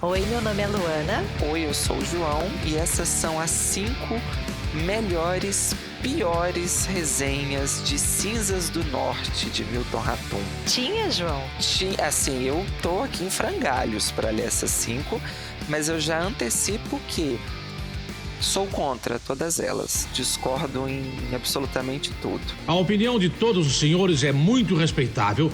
Oi, meu nome é Luana. Oi, eu sou o João e essas são as 5 melhores, piores resenhas de Cinzas do Norte, de Milton Ratum. Tinha, João? Assim, eu tô aqui em frangalhos para ler essas 5, mas eu já antecipo que sou contra todas elas. Discordo em absolutamente tudo. A opinião de todos os senhores é muito respeitável,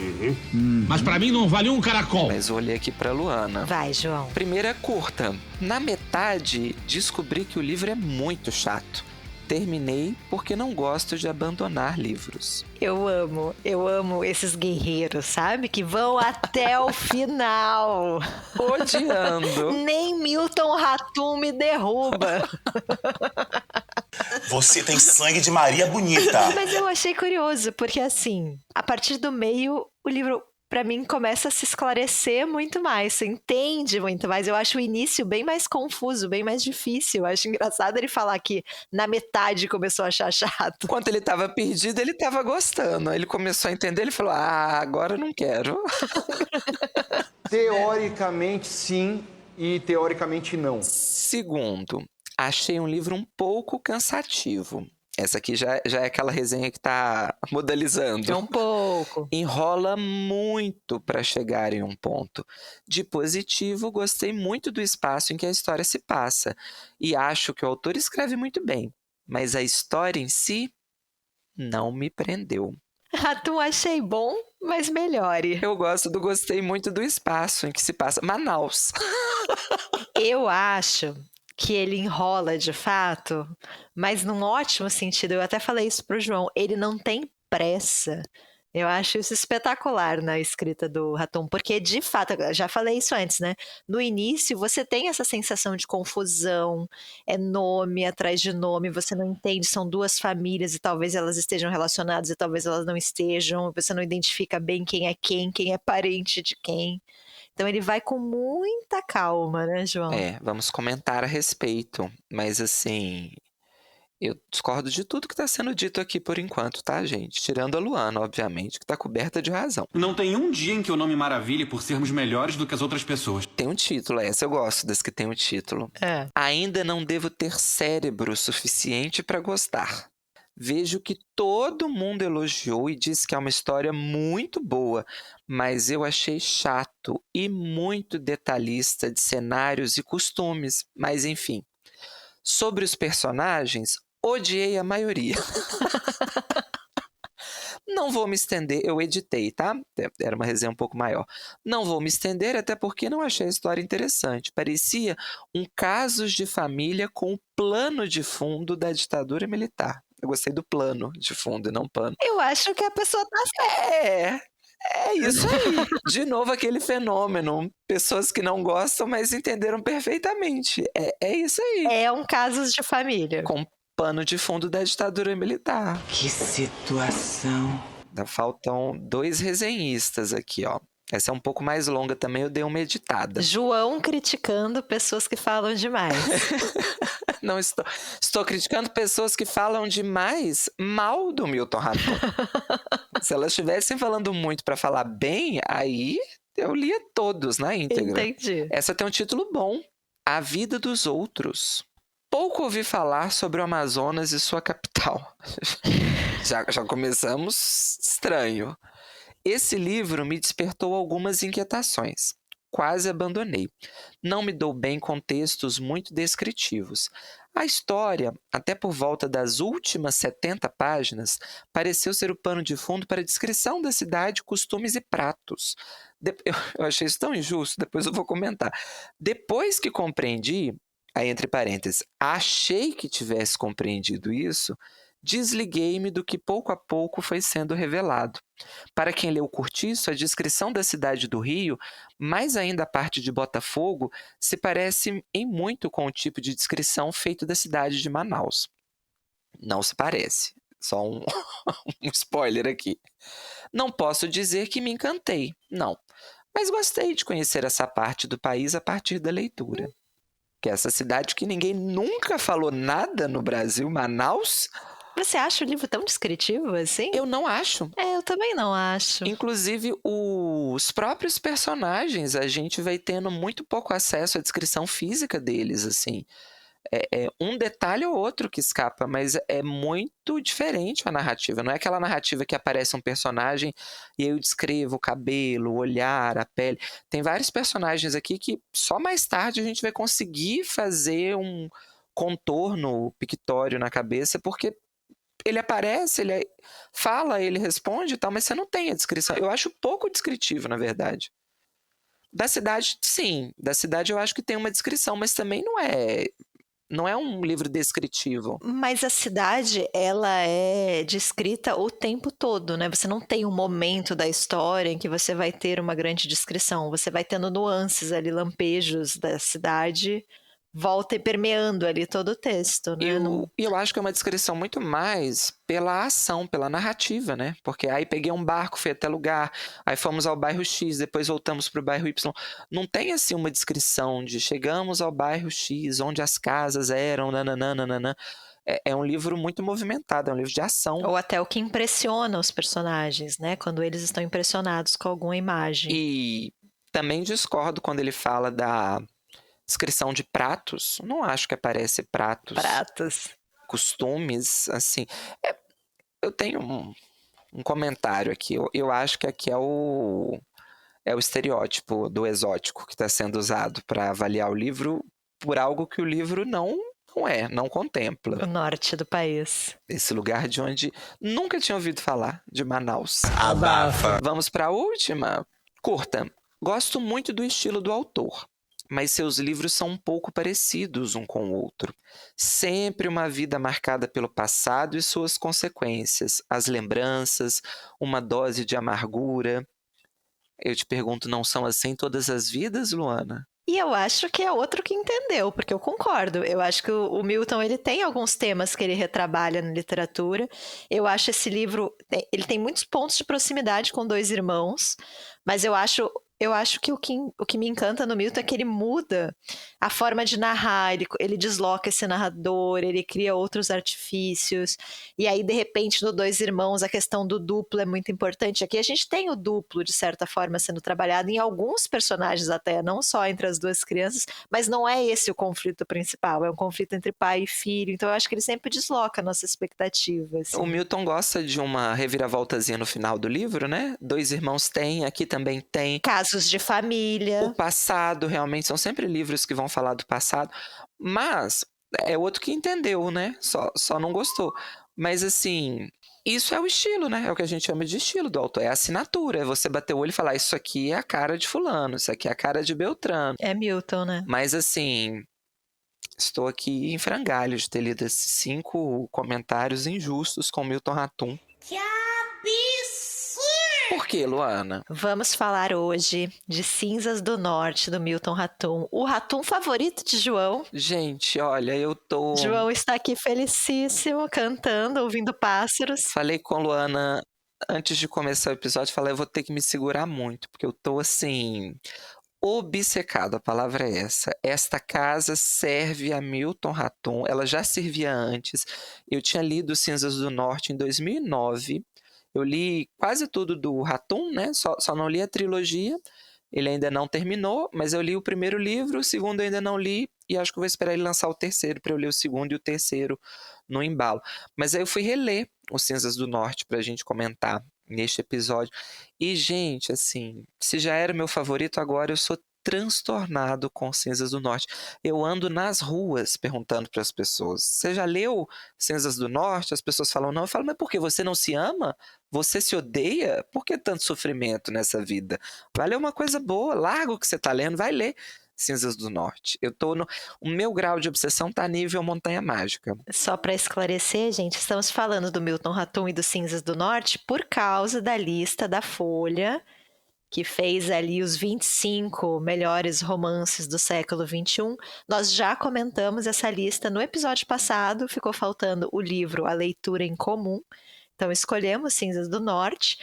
mas pra mim não vale um caracol. Mas eu olhei aqui pra Luana. Vai, João. Primeira curta. Na metade, descobri que o livro é muito chato. Terminei porque não gosto de abandonar livros. Eu amo esses guerreiros, sabe? Que vão até o final. Odiando. Nem Milton Ratum me derruba. Você tem sangue de Maria Bonita. Mas eu achei curioso, porque assim, a partir do meio, o livro, pra mim, começa a se esclarecer muito mais. Você entende muito mais. Eu acho o início bem mais confuso, bem mais difícil. Eu acho engraçado ele falar que na metade começou a achar chato. Enquanto ele tava perdido, ele tava gostando. Aí ele começou a entender, ele falou, agora eu não quero. Teoricamente sim e teoricamente não. Segundo, achei um livro um pouco cansativo. Essa aqui já é aquela resenha que tá modalizando. É um pouco. Enrola muito para chegar em um ponto. De positivo, gostei muito do espaço em que a história se passa. E acho que o autor escreve muito bem. Mas a história em si não me prendeu. Ratum achei bom, mas melhore. Eu gostei muito do espaço em que se passa. Manaus. Eu acho que ele enrola de fato, mas num ótimo sentido. Eu até falei isso pro João. Ele não tem pressa. Eu acho isso espetacular na escrita do Ratum, porque de fato, eu já falei isso antes, né? No início você tem essa sensação de confusão, é nome atrás de nome, você não entende, são duas famílias e talvez elas estejam relacionadas e talvez elas não estejam, você não identifica bem quem é parente de quem. Então ele vai com muita calma, né, João? Vamos comentar a respeito. Mas assim, eu discordo de tudo que está sendo dito aqui por enquanto, tá, gente? Tirando a Luana, obviamente, que está coberta de razão. Não tem um dia em que eu não me maravilhe por sermos melhores do que as outras pessoas. Tem um título, essa eu gosto das que tem um título. É. Ainda não devo ter cérebro suficiente para gostar. Vejo que todo mundo elogiou e disse que é uma história muito boa, mas eu achei chato e muito detalhista de cenários e costumes. Mas enfim, sobre os personagens, odiei a maioria. Não vou me estender, eu editei, tá? Era uma resenha um pouco maior. Não vou me estender, até porque não achei a história interessante. Parecia um casos de família com o plano de fundo da ditadura militar. Eu gostei do plano de fundo e não pano. Eu acho que a pessoa tá certa. É isso aí. De novo aquele fenômeno. Pessoas que não gostam, mas entenderam perfeitamente. É isso aí. É um caso de família. Com pano de fundo da ditadura militar. Que situação. Faltam 2 resenhistas aqui, ó. Essa é um pouco mais longa também, eu dei uma editada. João criticando pessoas que falam demais. Não estou criticando pessoas que falam demais mal do Milton Ratum. Se elas estivessem falando muito para falar bem, aí eu lia todos na íntegra. Entendi. Essa tem um título bom, A Vida dos Outros. Pouco ouvi falar sobre o Amazonas e sua capital. Já começamos estranho. Esse livro me despertou algumas inquietações. Quase abandonei. Não me dou bem com textos muito descritivos. A história, até por volta das últimas 70 páginas, pareceu ser o pano de fundo para a descrição da cidade, costumes e pratos. Eu achei isso tão injusto, depois eu vou comentar. Depois que compreendi, aí entre parênteses, achei que tivesse compreendido isso, desliguei-me do que pouco a pouco foi sendo revelado. Para quem leu Curtiço, a descrição da cidade do Rio, mais ainda a parte de Botafogo, se parece em muito com o tipo de descrição feito da cidade de Manaus. Não se parece. Só um spoiler aqui. Não posso dizer que me encantei, não. Mas gostei de conhecer essa parte do país a partir da leitura. Que é essa cidade que ninguém nunca falou nada no Brasil, Manaus, Você acha o livro tão descritivo assim? Eu não acho. Eu também não acho. Inclusive, os próprios personagens, a gente vai tendo muito pouco acesso à descrição física deles, assim. É um detalhe ou outro que escapa, mas é muito diferente a narrativa. Não é aquela narrativa que aparece um personagem e eu descrevo o cabelo, o olhar, a pele. Tem vários personagens aqui que só mais tarde a gente vai conseguir fazer um contorno pictório na cabeça, porque ele aparece, ele fala, ele responde e tal, mas você não tem a descrição. Eu acho pouco descritivo, na verdade. Da cidade, sim. Da cidade eu acho que tem uma descrição, mas também não é um livro descritivo. Mas a cidade, ela é descrita o tempo todo, né? Você não tem um momento da história em que você vai ter uma grande descrição. Você vai tendo nuances ali, lampejos da cidade, volta e permeando ali todo o texto, né? E eu acho que é uma descrição muito mais pela ação, pela narrativa, né? Porque aí peguei um barco, fui até lugar, aí fomos ao bairro X, depois voltamos para o bairro Y. Não tem assim uma descrição de chegamos ao bairro X, onde as casas eram, nananana. É um livro muito movimentado, é um livro de ação. Ou até o que impressiona os personagens, né? Quando eles estão impressionados com alguma imagem. E também discordo quando ele fala da descrição de pratos. Não acho que aparece pratos. Costumes, assim. Eu tenho um comentário aqui. Eu acho que aqui é o estereótipo do exótico que está sendo usado para avaliar o livro por algo que o livro não contempla. O norte do país. Esse lugar de onde nunca tinha ouvido falar, de Manaus. Abafa. Vamos para a última. Curta. Gosto muito do estilo do autor, mas seus livros são um pouco parecidos um com o outro. Sempre uma vida marcada pelo passado e suas consequências, as lembranças, uma dose de amargura. Eu te pergunto, não são assim todas as vidas, Luana? E eu acho que é outro que entendeu, porque eu concordo. Eu acho que o Milton, ele tem alguns temas que ele retrabalha na literatura. Eu acho esse livro, ele tem muitos pontos de proximidade com Dois Irmãos, mas eu acho que o que me encanta no Milton é que ele muda a forma de narrar, ele desloca esse narrador, ele cria outros artifícios, e aí, de repente, no Dois Irmãos, a questão do duplo é muito importante. Aqui a gente tem o duplo, de certa forma, sendo trabalhado em alguns personagens até, não só entre as duas crianças, mas não é esse o conflito principal, é um conflito entre pai e filho, então eu acho que ele sempre desloca a nossa expectativa. Assim. O Milton gosta de uma reviravoltazinha no final do livro, né? Dois Irmãos tem, aqui também tem. Casos de família. O passado, realmente, são sempre livros que vão falar do passado, mas é outro que entendeu, né? Só não gostou. Mas, assim, isso é o estilo, né? É o que a gente chama de estilo do autor, é a assinatura, é você bater o olho e falar, isso aqui é a cara de fulano, isso aqui é a cara de Beltrano. É Milton, né? Mas, assim, estou aqui em frangalhos de ter lido esses 5 comentários injustos com Milton Ratum. Que absurdo! Por que, Luana? Vamos falar hoje de Cinzas do Norte, do Milton Ratum. O Ratum favorito de João. Gente, olha, eu tô... João está aqui felicíssimo, cantando, ouvindo pássaros. Falei com a Luana antes de começar o episódio, falei, eu vou ter que me segurar muito, porque eu tô, assim, obcecado, a palavra é essa. Esta casa serve a Milton Ratum, ela já servia antes. Eu tinha lido Cinzas do Norte em 2009, eu li quase tudo do Ratum, né? Só não li a trilogia. Ele ainda não terminou, mas eu li o primeiro livro, o segundo eu ainda não li, e acho que vou esperar ele lançar o terceiro para eu ler o segundo e o terceiro no embalo. Mas aí eu fui reler os Cinzas do Norte pra gente comentar neste episódio. E, gente, assim, se já era meu favorito, agora eu sou transtornado com Cinzas do Norte. Eu ando nas ruas perguntando para as pessoas, você já leu Cinzas do Norte? As pessoas falam não. Eu falo, mas por que? Você não se ama? Você se odeia? Por que tanto sofrimento nessa vida? Vai ler uma coisa boa, larga o que você está lendo, vai ler Cinzas do Norte. O meu grau de obsessão tá nível Montanha Mágica. Só para esclarecer, gente, estamos falando do Milton Ratum e dos Cinzas do Norte por causa da lista da Folha, que fez ali os 25 melhores romances do século XXI. Nós já comentamos essa lista no episódio passado, ficou faltando o livro A Leitura em Comum. Então escolhemos Cinzas do Norte.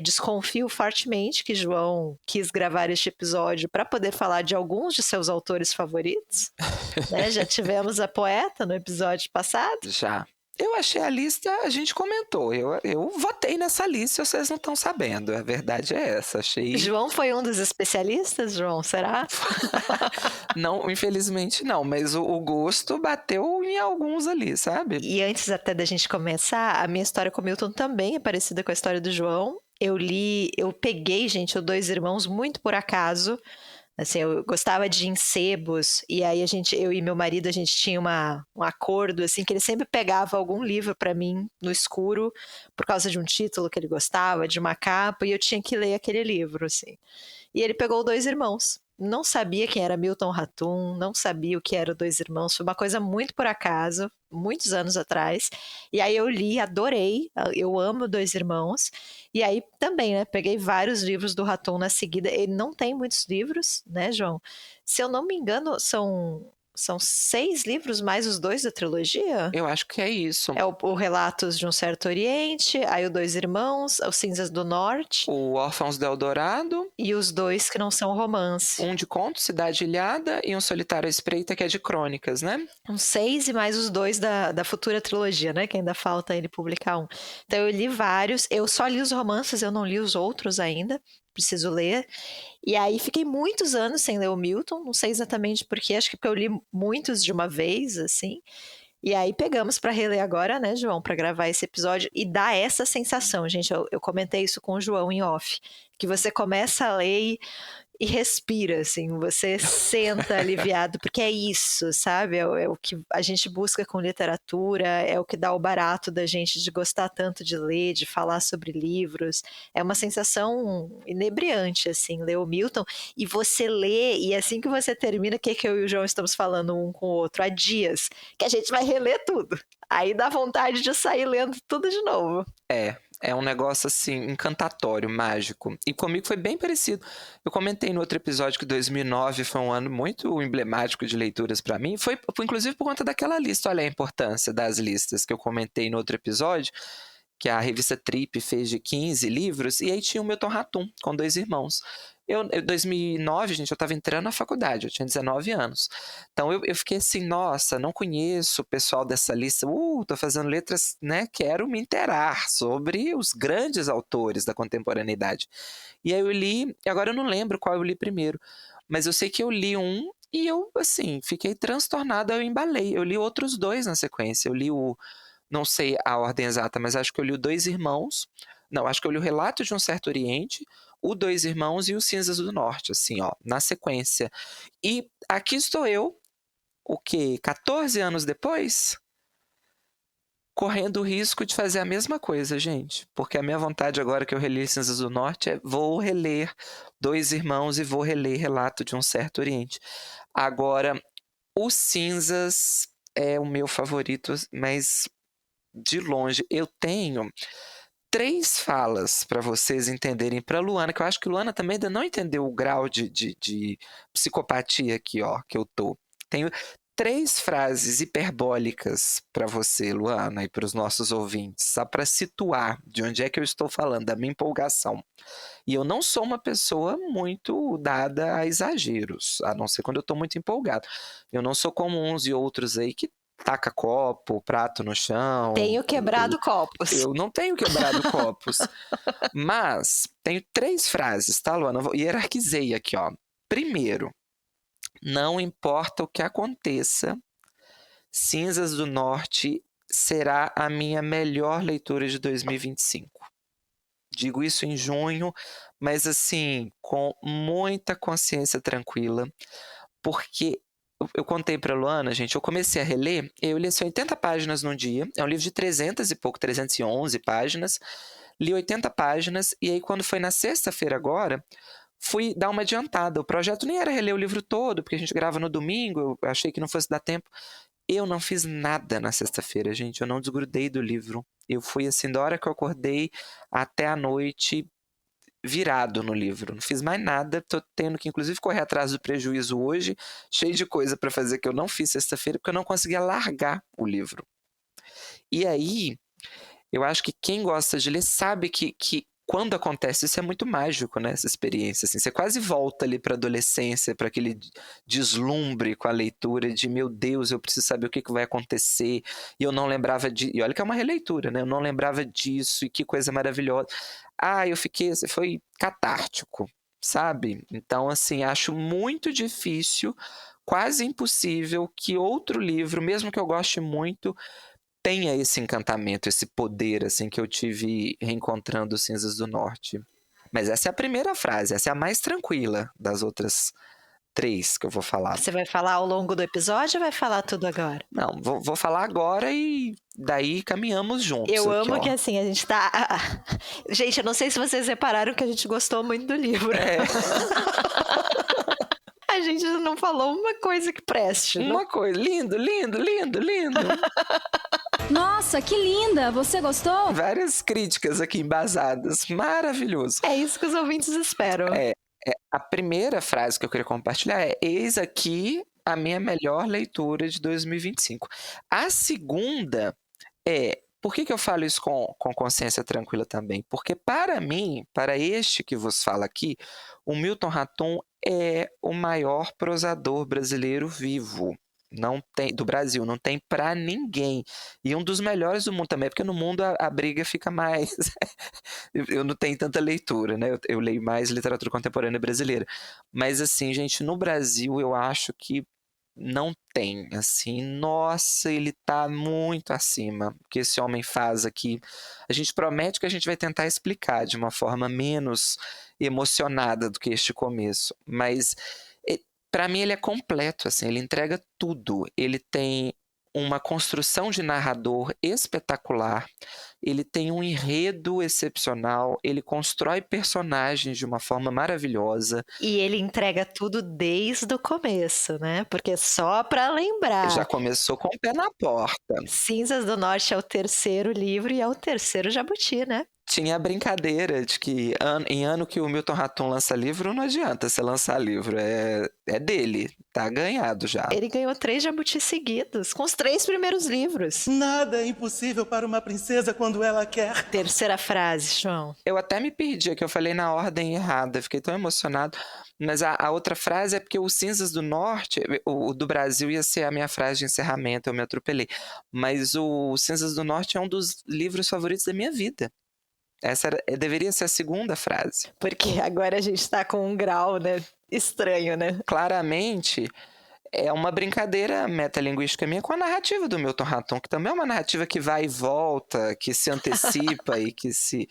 Desconfio fortemente que João quis gravar este episódio para poder falar de alguns de seus autores favoritos. Né? Já tivemos a poeta no episódio passado. Já. Eu achei a lista, a gente comentou. Eu votei nessa lista, vocês não estão sabendo. A verdade é essa. Achei. João foi um dos especialistas, João? Será? Não, infelizmente não, mas o gosto bateu em alguns ali, sabe? E antes até da gente começar, a minha história com o Milton também é parecida com a história do João. Eu peguei, gente, o Dois Irmãos muito por acaso. Assim, eu gostava de encebos, e aí eu e meu marido, a gente tinha um acordo, assim, que ele sempre pegava algum livro para mim no escuro, por causa de um título que ele gostava, de uma capa, e eu tinha que ler aquele livro, assim. E ele pegou Dois Irmãos. Não sabia quem era Milton Ratum, não sabia o que era Dois Irmãos, foi uma coisa muito por acaso, muitos anos atrás. E aí eu li, adorei, eu amo Dois Irmãos. E aí também, né, peguei vários livros do Ratum na seguida. Ele não tem muitos livros, né, João? Se eu não me engano, são 6 livros mais os 2 da trilogia? Eu acho que é isso. É o Relatos de um Certo Oriente, aí o Dois Irmãos, os Cinzas do Norte. O Órfãos do Eldorado. E os 2 que não são romance. Um de conto, Cidade Ilhada, e um Solitário à Espreita, que é de crônicas, né? Uns 6 e mais os 2 da futura trilogia, né? Que ainda falta ele publicar um. Então eu li vários, eu só li os romances, eu não li os outros ainda. Preciso ler. E aí fiquei muitos anos sem ler o Milton, não sei exatamente porquê, acho que porque eu li muitos de uma vez, assim. E aí pegamos para reler agora, né, João, para gravar esse episódio e dá essa sensação, gente. Eu comentei isso com o João em off, que você começa a ler e respira, assim, você senta aliviado, porque é isso, sabe? É o que a gente busca com literatura, é o que dá o barato da gente de gostar tanto de ler, de falar sobre livros. É uma sensação inebriante, assim, ler o Milton, e você lê, e assim que você termina, o que eu e o João estamos falando um com o outro? Há dias, que a gente vai reler tudo. Aí dá vontade de sair lendo tudo de novo. É um negócio assim, encantatório, mágico. E comigo foi bem parecido. Eu comentei no outro episódio que 2009 foi um ano muito emblemático de leituras para mim. Foi inclusive por conta daquela lista. Olha a importância das listas que eu comentei no outro episódio, que a revista Trip fez de 15 livros, e aí tinha o Milton Ratum, com Dois Irmãos. Em 2009, gente, eu estava entrando na faculdade, eu tinha 19 anos. Então eu fiquei assim, nossa, não conheço o pessoal dessa lista, tô fazendo letras, né, quero me inteirar sobre os grandes autores da contemporaneidade. E aí eu li, e agora eu não lembro qual eu li primeiro, mas eu sei que eu li um, e eu, assim, fiquei transtornada, eu embalei. Eu li outros 2 na sequência, eu li não sei a ordem exata, mas acho que eu li o Dois Irmãos. Não, acho que eu li o Relato de um Certo Oriente, o Dois Irmãos e os Cinzas do Norte, assim, ó, na sequência. E aqui estou eu, o quê? 14 anos depois? Correndo o risco de fazer a mesma coisa, gente. Porque a minha vontade agora que eu reli Cinzas do Norte é vou reler Dois Irmãos e vou reler Relato de um Certo Oriente. Agora, os Cinzas é o meu favorito, mas de longe. Eu tenho 3 falas para vocês entenderem para Luana, que eu acho que Luana também ainda não entendeu o grau de psicopatia aqui, ó, que eu tô. Tenho 3 frases hiperbólicas para você, Luana, e para os nossos ouvintes, só para situar de onde é que eu estou falando, da minha empolgação. E eu não sou uma pessoa muito dada a exageros, a não ser quando eu estou muito empolgado. Eu não sou como uns e outros aí que taca copo, prato no chão. Tenho quebrado copos. Eu não tenho quebrado copos. Mas tenho 3 frases, tá, Luana? Eu hierarquizei aqui, ó. Primeiro, não importa o que aconteça, Cinzas do Norte será a minha melhor leitura de 2025. Digo isso em junho, mas assim, com muita consciência tranquila, porque eu contei para Luana, gente, eu comecei a reler, eu li assim, 80 páginas num dia, é um livro de 300 e pouco, 311 páginas, li 80 páginas, e aí quando foi na sexta-feira agora, fui dar uma adiantada. O projeto nem era reler o livro todo, porque a gente grava no domingo, eu achei que não fosse dar tempo. Eu não fiz nada na sexta-feira, gente, eu não desgrudei do livro. Eu fui assim, da hora que eu acordei até a noite, virado no livro, não fiz mais nada, tô tendo que inclusive correr atrás do prejuízo hoje, cheio de coisa para fazer que eu não fiz sexta-feira, porque eu não conseguia largar o livro. E aí, eu acho que quem gosta de ler sabe que quando acontece isso é muito mágico, né? Essa experiência, assim. Você quase volta ali para a adolescência, para aquele deslumbre com a leitura de, meu Deus, eu preciso saber o que vai acontecer. E eu não lembrava de... E olha que é uma releitura, né? Eu não lembrava disso, e que coisa maravilhosa. Eu fiquei... Foi catártico, sabe? Então, assim, acho muito difícil, quase impossível, que outro livro, mesmo que eu goste muito, tenha esse encantamento, esse poder, assim, que eu tive reencontrando Cinzas do Norte. Mas essa é a primeira frase, essa é a mais tranquila das outras 3 que eu vou falar. Você vai falar ao longo do episódio ou vai falar tudo agora? Não, vou falar agora e daí caminhamos juntos. Eu aqui, amo ó. que assim, a gente tá... Gente, eu não sei se vocês repararam que a gente gostou muito do livro. A gente não falou uma coisa que preste. Uma coisa, lindo, lindo, lindo, lindo. Nossa, que linda! Você gostou? Várias críticas aqui embasadas, maravilhoso. É isso que os ouvintes esperam. A primeira frase que eu queria compartilhar é: eis aqui a minha melhor leitura de 2025. A segunda é... Por que eu falo isso com consciência tranquila também? Porque para mim, para este que vos fala aqui, o Milton Ratum é o maior prosador brasileiro vivo. Não tem, do Brasil, não tem para ninguém. E um dos melhores do mundo também, porque no mundo a briga fica mais... eu não tenho tanta leitura, né? Eu leio mais literatura contemporânea brasileira. Mas assim, gente, no Brasil eu acho que não tem, assim, nossa, ele tá muito acima do que esse homem faz aqui. A gente promete que a gente vai tentar explicar de uma forma menos emocionada do que este começo, mas para mim ele é completo, assim, ele entrega tudo. Ele tem uma construção de narrador espetacular, ele tem um enredo excepcional, ele constrói personagens de uma forma maravilhosa. E ele entrega tudo desde o começo, né? Porque só para lembrar... Já começou com o pé na porta. Cinzas do Norte é o 3º livro e é o 3º Jabuti, né? Tinha a brincadeira de que em ano que o Milton Ratum lança livro, não adianta você lançar livro, é dele, tá ganhado já. Ele ganhou 3 Jabuti seguidos, com os 3 primeiros livros. Nada é impossível para uma princesa quando ela quer. Terceira frase, João. Eu até me perdi, que eu falei na ordem errada, fiquei tão emocionado. Mas a outra frase é porque o Cinzas do Norte, o do Brasil ia ser a minha frase de encerramento, eu me atropelei. Mas o Cinzas do Norte é um dos livros favoritos da minha vida. Essa deveria ser a segunda frase. Porque agora a gente tá com um grau, né, estranho, né? Claramente, é uma brincadeira metalinguística minha com a narrativa do Milton Ratum, que também é uma narrativa que vai e volta, que se antecipa e que se...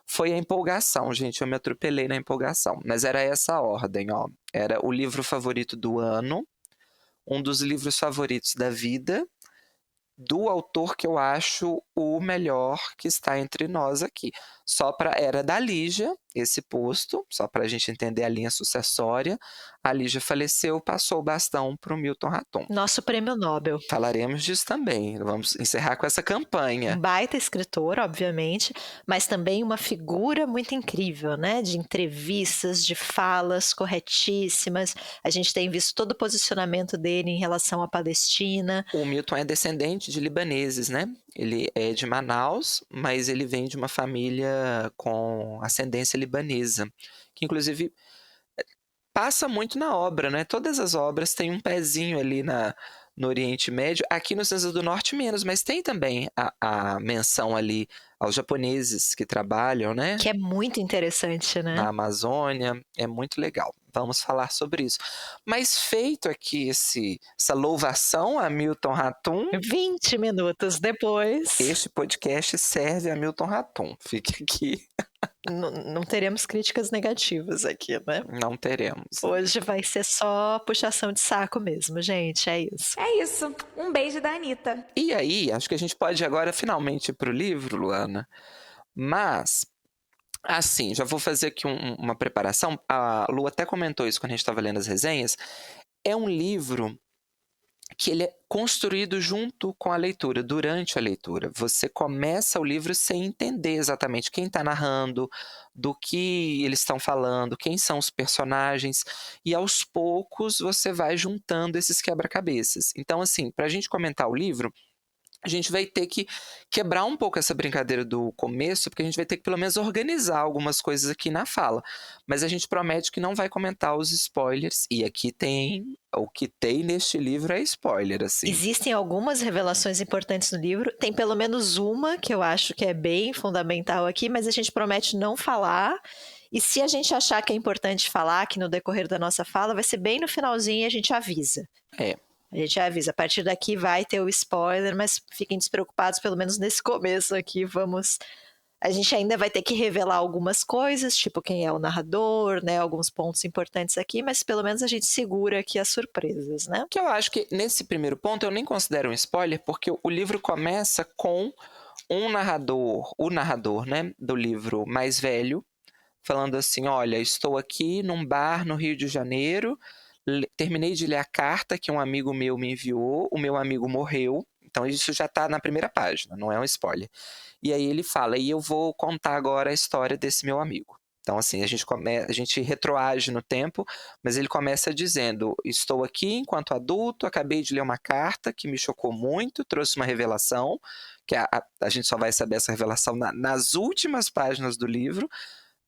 Foi a empolgação, gente, eu me atropelei na empolgação. Mas era essa a ordem, ó. Era o livro favorito do ano, um dos livros favoritos da vida, do autor que eu acho o melhor que está entre nós aqui. Era da Lígia, esse posto, só para a gente entender a linha sucessória. A Lígia faleceu, passou o bastão para o Milton Ratum. Nosso prêmio Nobel. Falaremos disso também, vamos encerrar com essa campanha. Um baita escritor, obviamente, mas também uma figura muito incrível, né? De entrevistas, de falas corretíssimas. A gente tem visto todo o posicionamento dele em relação à Palestina. O Milton é descendente de libaneses, né? Ele é de Manaus, mas ele vem de uma família com ascendência libanesa, que inclusive passa muito na obra, né? Todas as obras têm um pezinho ali no Oriente Médio. Aqui no Cinzas do Norte menos, mas tem também a menção ali aos japoneses que trabalham, né? Que é muito interessante, né? Na Amazônia, é muito legal. Vamos falar sobre isso. Mas feito aqui essa louvação a Milton Ratum... 20 minutos depois... Este podcast serve a Milton Ratum. Fique aqui. Não teremos críticas negativas aqui, né? Não teremos. Hoje vai ser só puxação de saco mesmo, gente. É isso. É isso. Um beijo da Anitta. E aí, acho que a gente pode agora finalmente ir pro livro, Luana. Mas... assim, já vou fazer aqui uma preparação. A Lu até comentou isso quando a gente estava lendo as resenhas. É um livro que ele é construído junto com a leitura, durante a leitura. Você começa o livro sem entender exatamente quem está narrando, do que eles estão falando, quem são os personagens, e aos poucos você vai juntando esses quebra-cabeças. Então, assim, para a gente comentar o livro, a gente vai ter que quebrar um pouco essa brincadeira do começo, porque a gente vai ter que pelo menos organizar algumas coisas aqui na fala. Mas a gente promete que não vai comentar os spoilers, e aqui tem... O que tem neste livro é spoiler, assim. Existem algumas revelações importantes no livro, tem pelo menos uma que eu acho que é bem fundamental aqui, mas a gente promete não falar. E se a gente achar que é importante falar, que no decorrer da nossa fala, vai ser bem no finalzinho e a gente avisa. A gente avisa, a partir daqui vai ter o spoiler, mas fiquem despreocupados, pelo menos nesse começo aqui, a gente ainda vai ter que revelar algumas coisas, tipo quem é o narrador, né, alguns pontos importantes aqui, mas pelo menos a gente segura aqui as surpresas, né? Que eu acho que nesse primeiro ponto eu nem considero um spoiler, porque o livro começa com o narrador, né, do livro mais velho, falando assim, olha, estou aqui num bar no Rio de Janeiro, terminei de ler a carta que um amigo meu me enviou, o meu amigo morreu, então isso já está na primeira página, não é um spoiler. E aí ele fala, e eu vou contar agora a história desse meu amigo. Então assim, a gente retroage no tempo, mas ele começa dizendo, estou aqui enquanto adulto, acabei de ler uma carta que me chocou muito, trouxe uma revelação, que a gente só vai saber essa revelação nas últimas páginas do livro,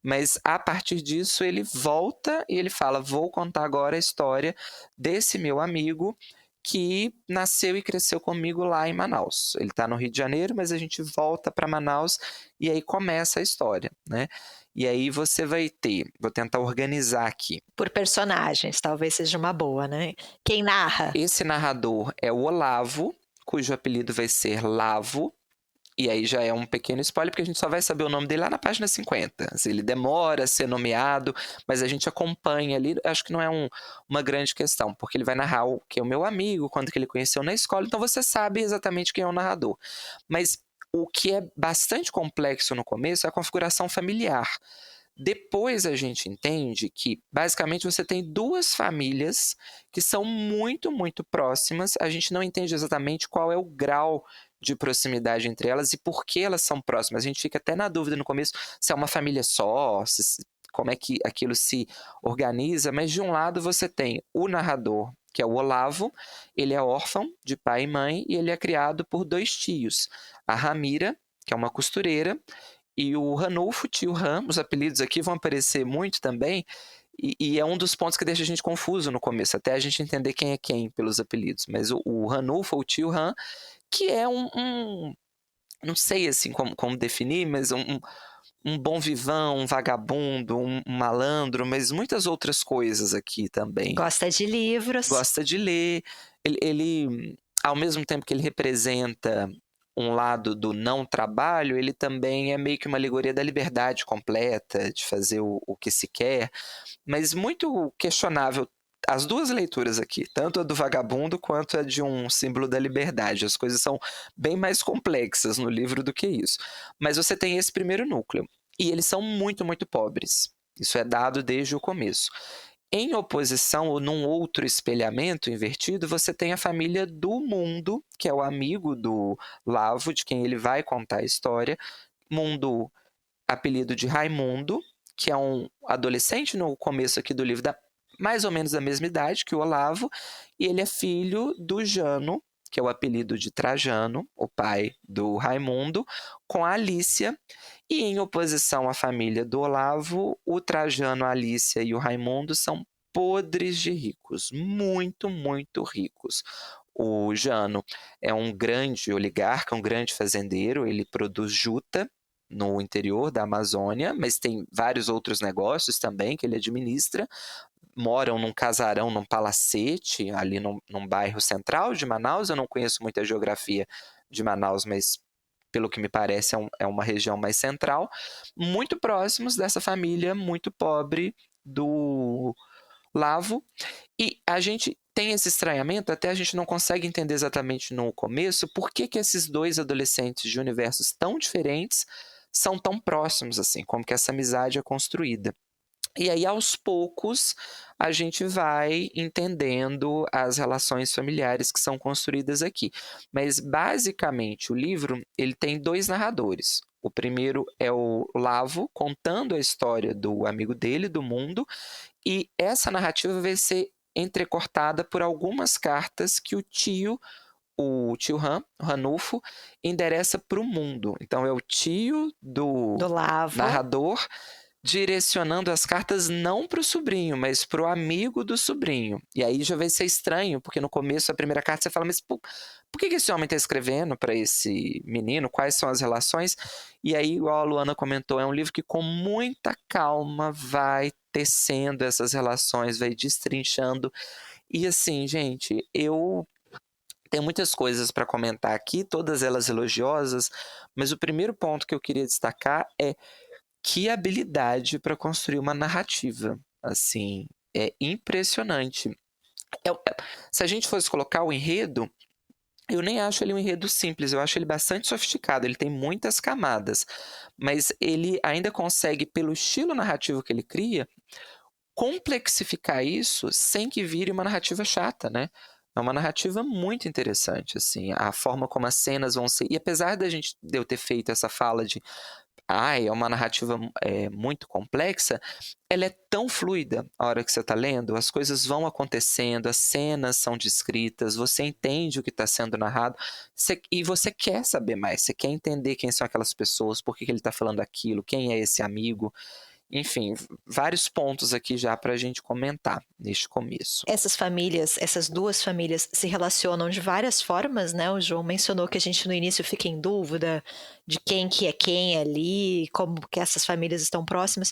mas a partir disso ele volta e ele fala, vou contar agora a história desse meu amigo que nasceu e cresceu comigo lá em Manaus. Ele está no Rio de Janeiro, mas a gente volta para Manaus e aí começa a história, né? E aí você vai ter, vou tentar organizar aqui. Por personagens, talvez seja uma boa, né? Quem narra? Esse narrador é o Olavo, cujo apelido vai ser Lavo. E aí já é um pequeno spoiler, porque a gente só vai saber o nome dele lá na página 50. Assim, ele demora a ser nomeado, mas a gente acompanha ali. Acho que não é uma grande questão, porque ele vai narrar o que é o meu amigo, quando que ele conheceu na escola, então você sabe exatamente quem é o narrador. Mas o que é bastante complexo no começo é a configuração familiar. Depois a gente entende que, basicamente, você tem duas famílias que são muito, muito próximas. A gente não entende exatamente qual é o grau de proximidade entre elas e por que elas são próximas. A gente fica até na dúvida no começo se é uma família só, como é que aquilo se organiza, mas de um lado você tem o narrador, que é o Olavo, ele é órfão de pai e mãe e ele é criado por dois tios, a Ramira, que é uma costureira, e o Ranulfo, tio Ram. Os apelidos aqui vão aparecer muito também, e é um dos pontos que deixa a gente confuso no começo, até a gente entender quem é quem pelos apelidos, mas o Ranulfo, o tio Ram, que é não sei assim como definir, mas um bom vivão, um vagabundo, um malandro, mas muitas outras coisas aqui também. Gosta de livros. Gosta de ler. Ele, ao mesmo tempo que ele representa um lado do não trabalho, ele também é meio que uma alegoria da liberdade completa, de fazer o que se quer, mas muito questionável. As duas leituras aqui, tanto a do vagabundo quanto a de um símbolo da liberdade. As coisas são bem mais complexas no livro do que isso. Mas você tem esse primeiro núcleo. E eles são muito, muito pobres. Isso é dado desde o começo. Em oposição, ou num outro espelhamento invertido, você tem a família do Mundo, que é o amigo do Lavo, de quem ele vai contar a história. Mundo, apelido de Raimundo, que é um adolescente no começo aqui do livro mais ou menos da mesma idade que o Olavo, e ele é filho do Jano, que é o apelido de Trajano, o pai do Raimundo, com a Alícia, e em oposição à família do Olavo, o Trajano, a Alícia e o Raimundo são podres de ricos, muito, muito ricos. O Jano é um grande oligarca, um grande fazendeiro, ele produz juta no interior da Amazônia, mas tem vários outros negócios também que ele administra. Moram num casarão, num palacete, ali num bairro central de Manaus. Eu não conheço muito a geografia de Manaus, mas pelo que me parece é uma região mais central, muito próximos dessa família muito pobre do Lavo. E a gente tem esse estranhamento, até a gente não consegue entender exatamente no começo por que esses dois adolescentes de universos tão diferentes são tão próximos assim, como que essa amizade é construída. E aí, aos poucos, a gente vai entendendo as relações familiares que são construídas aqui. Mas, basicamente, o livro ele tem dois narradores. O primeiro é o Lavo, contando a história do amigo dele, do Mundo, e essa narrativa vai ser entrecortada por algumas cartas que o tio o tio Han, o Ranulfo, endereça para o mundo. Então é o tio do Lavo. narrador direcionando as cartas não para o sobrinho, mas para o amigo do sobrinho. E aí já vai ser estranho, porque no começo, a primeira carta, você fala, mas por que esse homem está escrevendo para esse menino? Quais são as relações? E aí, igual a Luana comentou, é um livro que com muita calma vai tecendo essas relações, vai destrinchando. E assim, gente, eu tenho muitas coisas para comentar aqui, todas elas elogiosas, mas o primeiro ponto que eu queria destacar é que habilidade para construir uma narrativa. Assim, é impressionante. Se a gente fosse colocar o enredo, eu nem acho ele um enredo simples, eu acho ele bastante sofisticado, ele tem muitas camadas, mas ele ainda consegue, pelo estilo narrativo que ele cria, complexificar isso sem que vire uma narrativa chata, né? É uma narrativa muito interessante, assim, a forma como as cenas vão ser. E apesar de eu ter feito essa fala de é uma narrativa muito complexa, ela é tão fluida a hora que você está lendo, as coisas vão acontecendo, as cenas são descritas, você entende o que está sendo narrado, e você quer saber mais, você quer entender quem são aquelas pessoas, por que ele está falando aquilo, quem é esse amigo. Enfim, vários pontos aqui já para a gente comentar neste começo. Essas duas famílias se relacionam de várias formas, né? O João mencionou que a gente no início fica em dúvida de quem que é quem ali, como que essas famílias estão próximas,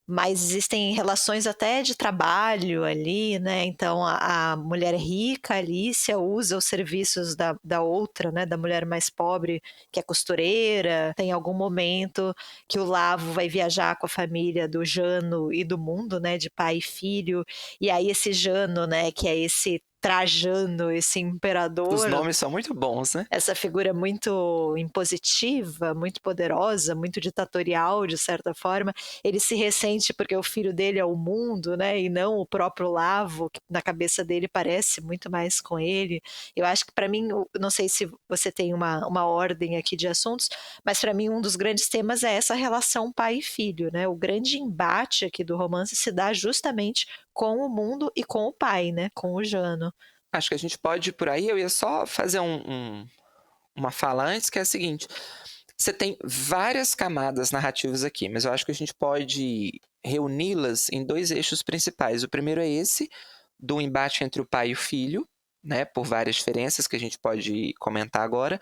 mas existem relações até de trabalho ali, né? Então a mulher rica, Alicia, usa os serviços da outra, né? Da mulher mais pobre, que é costureira. Tem algum momento que o Lavo vai viajar com a família do Jano e do Mundo, né? De pai e filho. E aí esse Jano, né? Que é esse Trajano, esse imperador. Os nomes são muito bons, né? Essa figura muito impositiva, muito poderosa, muito ditatorial, de certa forma. Ele se ressente porque o filho dele é o Mundo, né? E não o próprio Lavo, que na cabeça dele parece muito mais com ele. Eu acho que, para mim, não sei se você tem uma ordem aqui de assuntos, mas para mim um dos grandes temas é essa relação pai e filho, né? O grande embate aqui do romance se dá justamente com o Mundo e com o pai, né? Com o Jano. Acho que a gente pode ir por aí. Eu ia só fazer uma fala antes, que é a seguinte. Você tem várias camadas narrativas aqui, mas eu acho que a gente pode reuni-las em dois eixos principais. O primeiro é esse, do embate entre o pai e o filho, né, por várias diferenças que a gente pode comentar agora.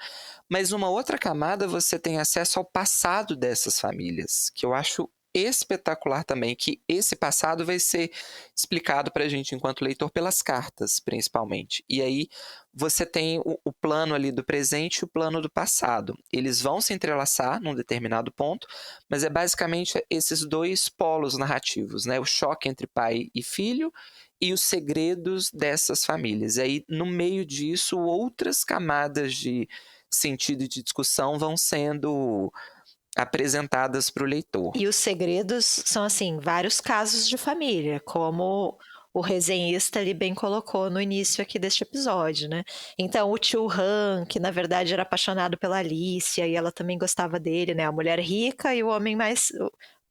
Mas numa outra camada você tem acesso ao passado dessas famílias, que eu acho espetacular também, que esse passado vai ser explicado para a gente enquanto leitor pelas cartas, principalmente. E aí você tem o plano ali do presente e o plano do passado. Eles vão se entrelaçar num determinado ponto, mas é basicamente esses dois polos narrativos, né? O choque entre pai e filho e os segredos dessas famílias. E aí, no meio disso, outras camadas de sentido e de discussão vão sendo apresentadas para o leitor. E os segredos são, assim, vários casos de família, como o resenhista ali bem colocou no início aqui deste episódio, né? Então, o tio Han, que na verdade era apaixonado pela Alicia, e ela também gostava dele, né? A mulher rica e o homem mais...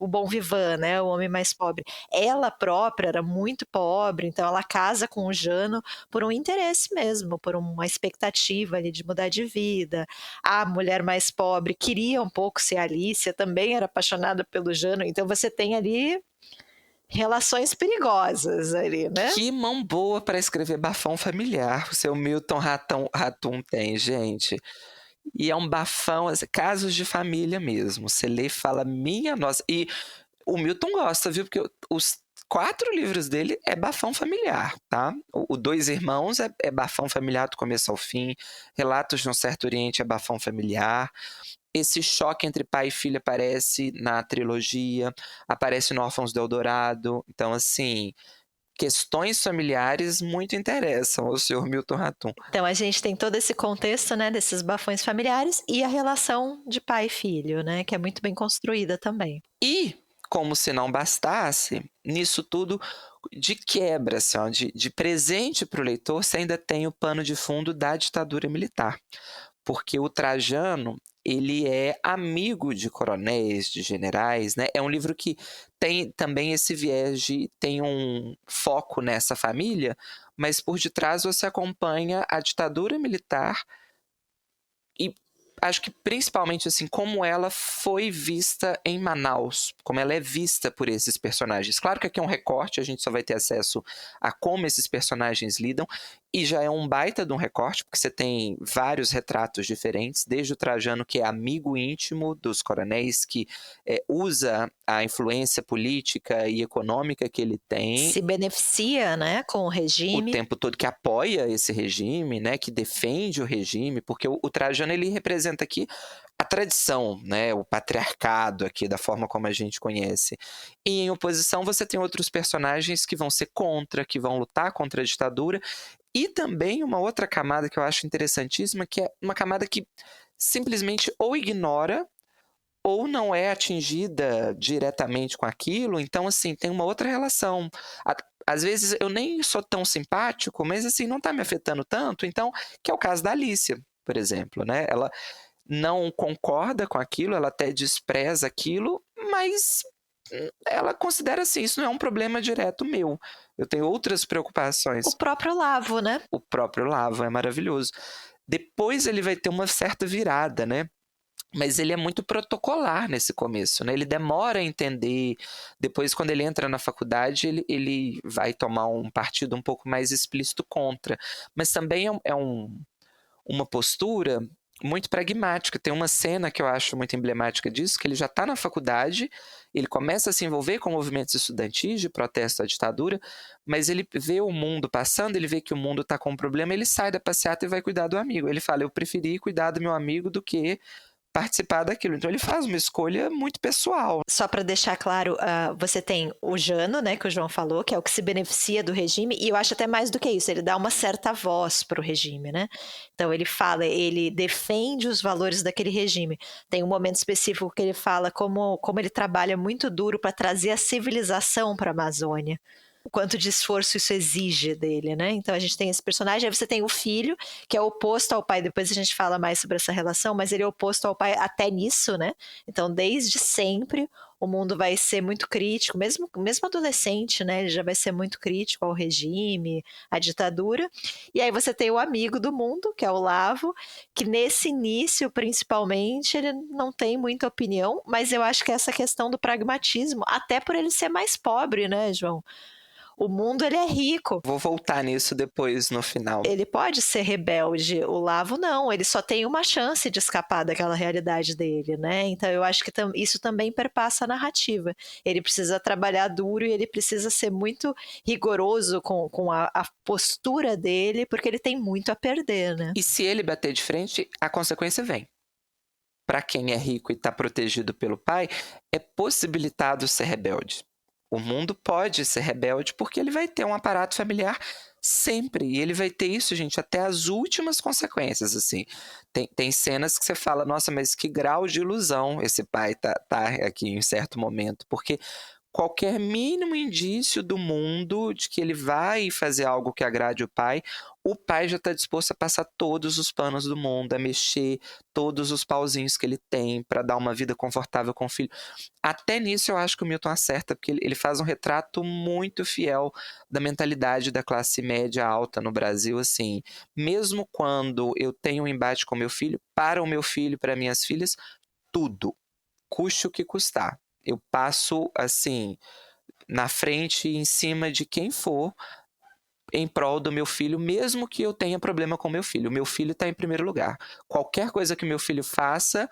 o bom vivan, né? O homem mais pobre. Ela própria era muito pobre, então ela casa com o Jano por um interesse mesmo, por uma expectativa ali de mudar de vida. A mulher mais pobre queria um pouco ser a Alicia, também era apaixonada pelo Jano, então você tem ali relações perigosas ali, né? Que mão boa para escrever bafão familiar o seu Milton Ratum tem, gente. E é um bafão, casos de família mesmo. Você lê e fala, minha nossa. E o Milton gosta, viu? Porque os 4 livros dele é bafão familiar, tá? O Dois Irmãos é bafão familiar do começo ao fim. Relatos de um Certo Oriente é bafão familiar. Esse choque entre pai e filha aparece na trilogia, aparece no Órfãos do Eldorado. Então, assim, questões familiares muito interessam ao senhor Milton Ratum. Então a gente tem todo esse contexto, né, desses bafões familiares e a relação de pai e filho, né, que é muito bem construída também. E, como se não bastasse, nisso tudo, de quebra, assim, ó, de presente para o leitor, você ainda tem o pano de fundo da ditadura militar. Porque o Trajano, ele é amigo de coronéis, de generais, né? É um livro que tem também esse viés tem um foco nessa família, mas por detrás você acompanha a ditadura militar acho que principalmente assim, como ela foi vista em Manaus, como ela é vista por esses personagens. Claro que aqui é um recorte, a gente só vai ter acesso a como esses personagens lidam, e já é um baita de um recorte, porque você tem vários retratos diferentes, desde o Trajano, que é amigo íntimo dos coronéis, que usa a influência política e econômica que ele tem. Se beneficia, né, com o regime. O tempo todo, que apoia esse regime, né, que defende o regime, porque o Trajano, ele representa aqui a tradição, né, o patriarcado aqui, da forma como a gente conhece. E em oposição você tem outros personagens que vão ser contra, que vão lutar contra a ditadura. E também uma outra camada que eu acho interessantíssima, que é uma camada que simplesmente ou ignora ou não é atingida diretamente com aquilo. Então, assim, tem uma outra relação. Às vezes eu nem sou tão simpático, mas assim, não está me afetando tanto. Então, que é o caso da Alicia, por exemplo, né? Ela não concorda com aquilo, ela até despreza aquilo, mas ela considera assim, isso não é um problema direto meu. Eu tenho outras preocupações. O próprio Lavo, né? O próprio Lavo é maravilhoso. Depois ele vai ter uma certa virada, né? Mas ele é muito protocolar nesse começo, né? Ele demora a entender. Depois, quando ele entra na faculdade, ele vai tomar um partido um pouco mais explícito contra. Mas também é uma postura muito pragmática. Tem uma cena que eu acho muito emblemática disso, que ele já está na faculdade, ele começa a se envolver com movimentos estudantis de protesto à ditadura, mas ele vê o mundo passando, ele vê que o mundo está com um problema, ele sai da passeata e vai cuidar do amigo. Ele fala, eu preferi cuidar do meu amigo do que participar daquilo. Então ele faz uma escolha muito pessoal. Só para deixar claro, você tem o Jano, né, que o João falou, que é o que se beneficia do regime, e eu acho até mais do que isso, ele dá uma certa voz para o regime, né? Então ele fala, ele defende os valores daquele regime. Tem um momento específico que ele fala como ele trabalha muito duro para trazer a civilização para a Amazônia. O quanto de esforço isso exige dele, né? Então a gente tem esse personagem, aí você tem o filho, que é oposto ao pai, depois a gente fala mais sobre essa relação, mas ele é oposto ao pai até nisso, né? Então desde sempre o mundo vai ser muito crítico, mesmo adolescente, né? Ele já vai ser muito crítico ao regime, à ditadura. E aí você tem o amigo do mundo, que é o Lavo, que nesse início, principalmente, ele não tem muita opinião, mas eu acho que essa questão do pragmatismo, até por ele ser mais pobre, né, João? O mundo, ele é rico. Vou voltar nisso depois, no final. Ele pode ser rebelde, o Lavo não, ele só tem uma chance de escapar daquela realidade dele, né? Então eu acho que isso também perpassa a narrativa. Ele precisa trabalhar duro e ele precisa ser muito rigoroso com a postura dele, porque ele tem muito a perder, né? E se ele bater de frente, a consequência vem. Para quem é rico e está protegido pelo pai, é possibilitado ser rebelde. O mundo pode ser rebelde porque ele vai ter um aparato familiar sempre. E ele vai ter isso, gente, até as últimas consequências, assim. Tem cenas que você fala, nossa, mas que grau de ilusão esse pai tá aqui em certo momento. Porque qualquer mínimo indício do mundo de que ele vai fazer algo que agrade o pai já está disposto a passar todos os panos do mundo, a mexer todos os pauzinhos que ele tem para dar uma vida confortável com o filho. Até nisso eu acho que o Milton acerta, porque ele faz um retrato muito fiel da mentalidade da classe média alta no Brasil, assim. Mesmo quando eu tenho um embate com meu filho, para o meu filho, para minhas filhas, tudo, custe o que custar. Eu passo, assim, na frente e em cima de quem for em prol do meu filho, mesmo que eu tenha problema com meu filho. O meu filho está em primeiro lugar. Qualquer coisa que meu filho faça,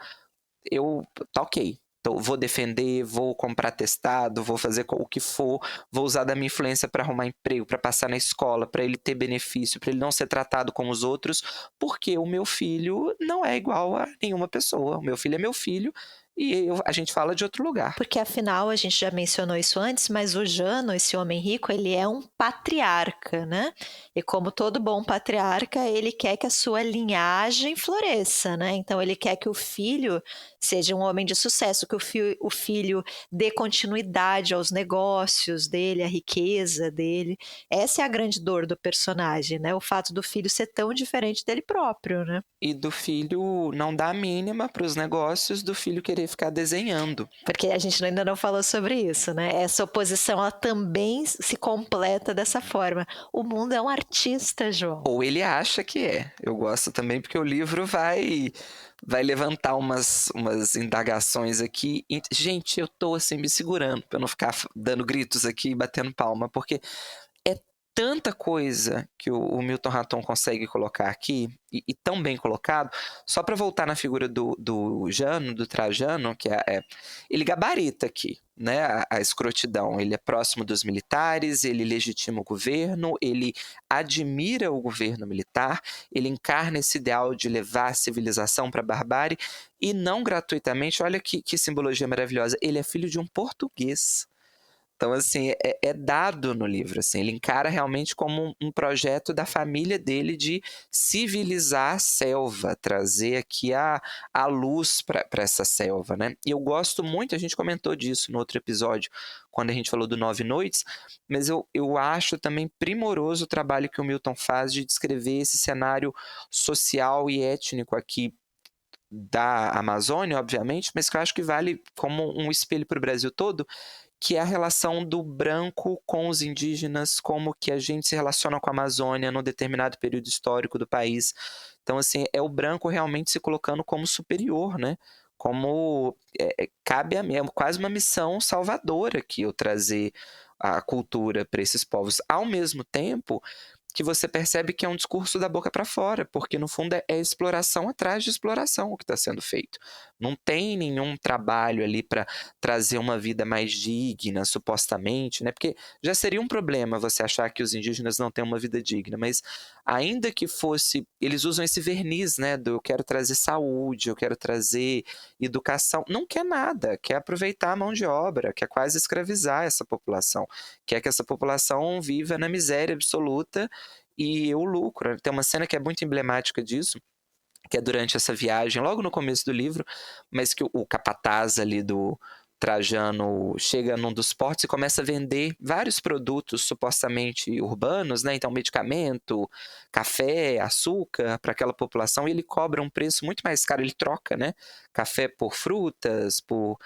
tá ok. Então, vou defender, vou comprar testado, vou fazer o que for, vou usar da minha influência para arrumar emprego, para passar na escola, para ele ter benefício, para ele não ser tratado como os outros, porque o meu filho não é igual a nenhuma pessoa. O meu filho é meu filho. E a gente fala de outro lugar. Porque afinal, a gente já mencionou isso antes, mas o Jano, esse homem rico, ele é um patriarca, né? E como todo bom patriarca, ele quer que a sua linhagem floresça, né? Então ele quer que o filho seja um homem de sucesso, que o filho dê continuidade aos negócios dele, à riqueza dele. Essa é a grande dor do personagem, né? O fato do filho ser tão diferente dele próprio, né? E do filho não dar a mínima para os negócios, do filho querer que ficar desenhando. Porque a gente ainda não falou sobre isso, né? Essa oposição, ela também se completa dessa forma. O mundo é um artista, João. Ou ele acha que é. Eu gosto também porque o livro vai levantar umas indagações aqui. Gente, eu tô assim me segurando pra não ficar dando gritos aqui e batendo palma, porque é tanta coisa que o Milton Raton consegue colocar aqui, e tão bem colocado. Só para voltar na figura do Jano, do Trajano, que ele gabarita aqui, né, a escrotidão. Ele é próximo dos militares, ele legitima o governo, ele admira o governo militar, ele encarna esse ideal de levar a civilização para a barbárie, e não gratuitamente, olha que simbologia maravilhosa, ele é filho de um português. Então, assim, é dado no livro, assim, ele encara realmente como um projeto da família dele de civilizar a selva, trazer aqui a luz para essa selva, né? E eu gosto muito, a gente comentou disso no outro episódio, quando a gente falou do 9 Noites, mas eu acho também primoroso o trabalho que o Milton faz de descrever esse cenário social e étnico aqui da Amazônia, obviamente, mas que eu acho que vale como um espelho para o Brasil todo, que é a relação do branco com os indígenas, como que a gente se relaciona com a Amazônia num determinado período histórico do país. Então, assim, é o branco realmente se colocando como superior, né? Como cabe a mim, é quase uma missão salvadora aqui eu trazer a cultura para esses povos. Ao mesmo tempo que você percebe que é um discurso da boca para fora, porque no fundo é exploração atrás de exploração o que está sendo feito. Não tem nenhum trabalho ali para trazer uma vida mais digna, supostamente, né? Porque já seria um problema você achar que os indígenas não têm uma vida digna, mas ainda que fosse, eles usam esse verniz, né? Do eu quero trazer saúde, eu quero trazer educação. Não quer nada, quer aproveitar a mão de obra, quer quase escravizar essa população, quer que essa população viva na miséria absoluta e eu lucro. Tem uma cena que é muito emblemática disso, que é durante essa viagem, logo no começo do livro, mas que o capataz ali do Trajano chega num dos portos e começa a vender vários produtos supostamente urbanos, né? Então, medicamento, café, açúcar para aquela população, e ele cobra um preço muito mais caro, ele troca, né? Café por frutas, por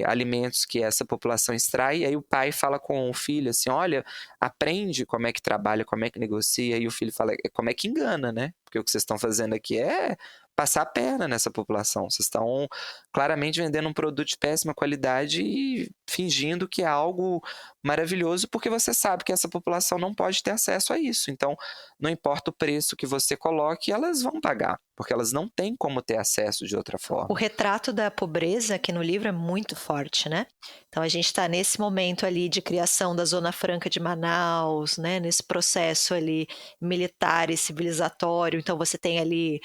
alimentos que essa população extrai, e aí o pai fala com o filho assim, olha, aprende como é que trabalha, como é que negocia, e o filho fala, como é que engana, né? Porque o que vocês estão fazendo aqui é passar a perna nessa população, vocês estão claramente vendendo um produto de péssima qualidade e fingindo que é algo maravilhoso, porque você sabe que essa população não pode ter acesso a isso, então não importa o preço que você coloque, elas vão pagar, porque elas não têm como ter acesso de outra forma. O retrato da pobreza aqui no livro é muito forte, né? Então a gente está nesse momento ali de criação da Zona Franca de Manaus, né? Nesse processo ali militar e civilizatório, então você tem ali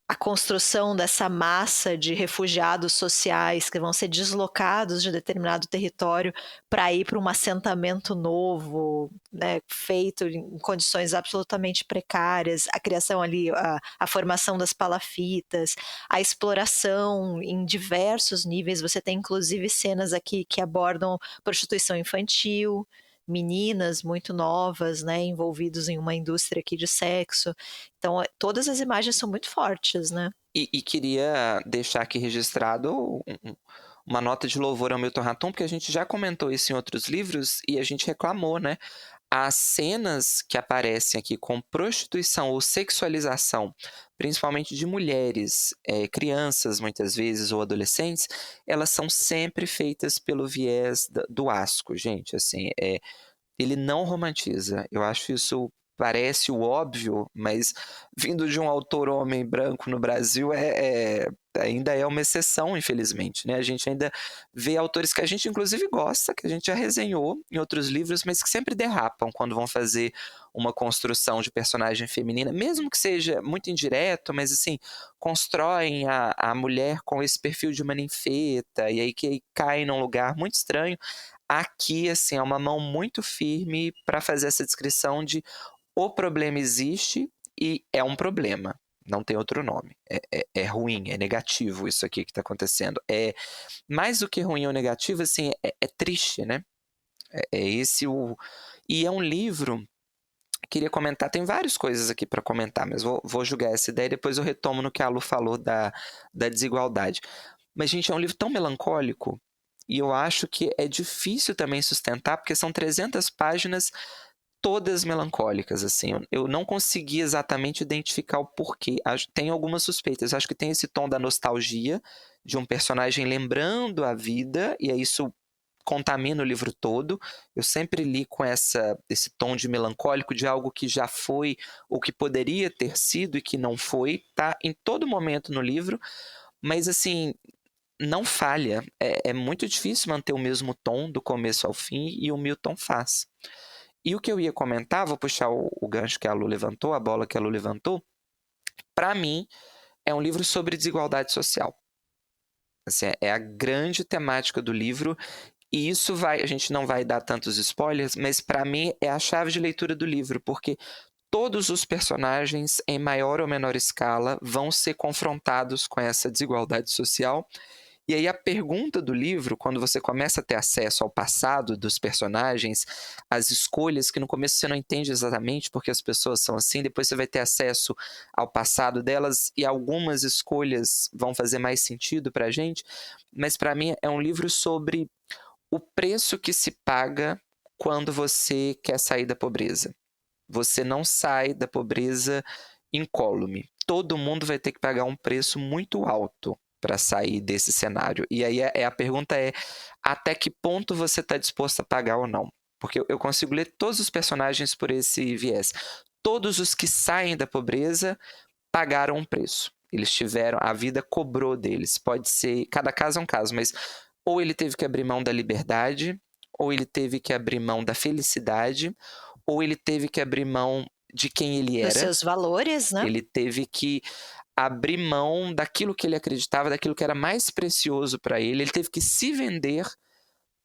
a construção dessa massa de refugiados sociais que vão ser deslocados de determinado território para ir para um assentamento novo, né, feito em condições absolutamente precárias, a criação ali, a formação das palafitas, a exploração em diversos níveis. Você tem inclusive cenas aqui que abordam prostituição infantil, meninas muito novas, né, envolvidos em uma indústria aqui de sexo. Então, todas as imagens são muito fortes, né? E queria deixar aqui registrado uma nota de louvor ao Milton Raton, porque a gente já comentou isso em outros livros e a gente reclamou, né? As cenas que aparecem aqui com prostituição ou sexualização, principalmente de mulheres, crianças muitas vezes ou adolescentes, elas são sempre feitas pelo viés do asco, gente, assim, ele não romantiza. Eu acho isso parece o óbvio, mas vindo de um autor homem branco no Brasil ainda é uma exceção, infelizmente, né? A gente ainda vê autores que a gente inclusive gosta, que a gente já resenhou em outros livros, mas que sempre derrapam quando vão fazer uma construção de personagem feminina, mesmo que seja muito indireto, mas assim, constroem a mulher com esse perfil de uma ninfeta, e aí que cai num lugar muito estranho. Aqui, assim, é uma mão muito firme para fazer essa descrição de o problema existe e é um problema. Não tem outro nome. É ruim, é negativo isso aqui que está acontecendo. Mais do que ruim ou negativo, assim, é triste, né? E é um livro queria comentar, tem várias coisas aqui para comentar, mas vou julgar essa ideia e depois eu retomo no que a Lu falou da desigualdade. Mas, gente, é um livro tão melancólico e eu acho que é difícil também sustentar, porque são 300 páginas todas melancólicas, assim. Eu não consegui exatamente identificar o porquê. Tenho algumas suspeitas. Acho que tem esse tom da nostalgia de um personagem lembrando a vida, e aí isso contamina o livro todo. Eu sempre li com esse tom de melancólico, de algo que já foi, ou que poderia ter sido e que não foi. Tá em todo momento no livro, mas assim, não falha. É muito difícil manter o mesmo tom do começo ao fim, e o Milton faz. E o que eu ia comentar, vou puxar o gancho que a Lu levantou, a bola que a Lu levantou. Para mim, é um livro sobre desigualdade social. Assim, é a grande temática do livro, e isso a gente não vai dar tantos spoilers, mas para mim é a chave de leitura do livro, porque todos os personagens, em maior ou menor escala, vão ser confrontados com essa desigualdade social. E aí a pergunta do livro, quando você começa a ter acesso ao passado dos personagens, as escolhas que no começo você não entende exatamente porque as pessoas são assim, depois você vai ter acesso ao passado delas e algumas escolhas vão fazer mais sentido pra gente, mas para mim é um livro sobre o preço que se paga quando você quer sair da pobreza. Você não sai da pobreza incólume. Todo mundo vai ter que pagar um preço muito alto para sair desse cenário. E aí a pergunta é, até que ponto você está disposto a pagar ou não? Porque eu consigo ler todos os personagens por esse viés. Todos os que saem da pobreza pagaram um preço. Eles tiveram, a vida cobrou deles. Pode ser, cada caso é um caso, mas ou ele teve que abrir mão da liberdade, ou ele teve que abrir mão da felicidade, ou ele teve que abrir mão de quem ele era. Dos seus valores, né? Ele teve que abrir mão daquilo que ele acreditava, daquilo que era mais precioso para ele. Ele teve que se vender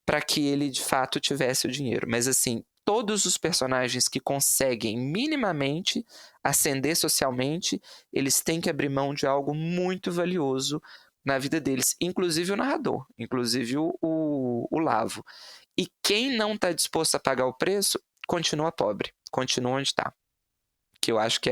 para que ele, de fato, tivesse o dinheiro. Mas, assim, todos os personagens que conseguem minimamente ascender socialmente, eles têm que abrir mão de algo muito valioso na vida deles. Inclusive o narrador, inclusive o Lavo. E quem não está disposto a pagar o preço, continua pobre, continua onde está. Que eu acho que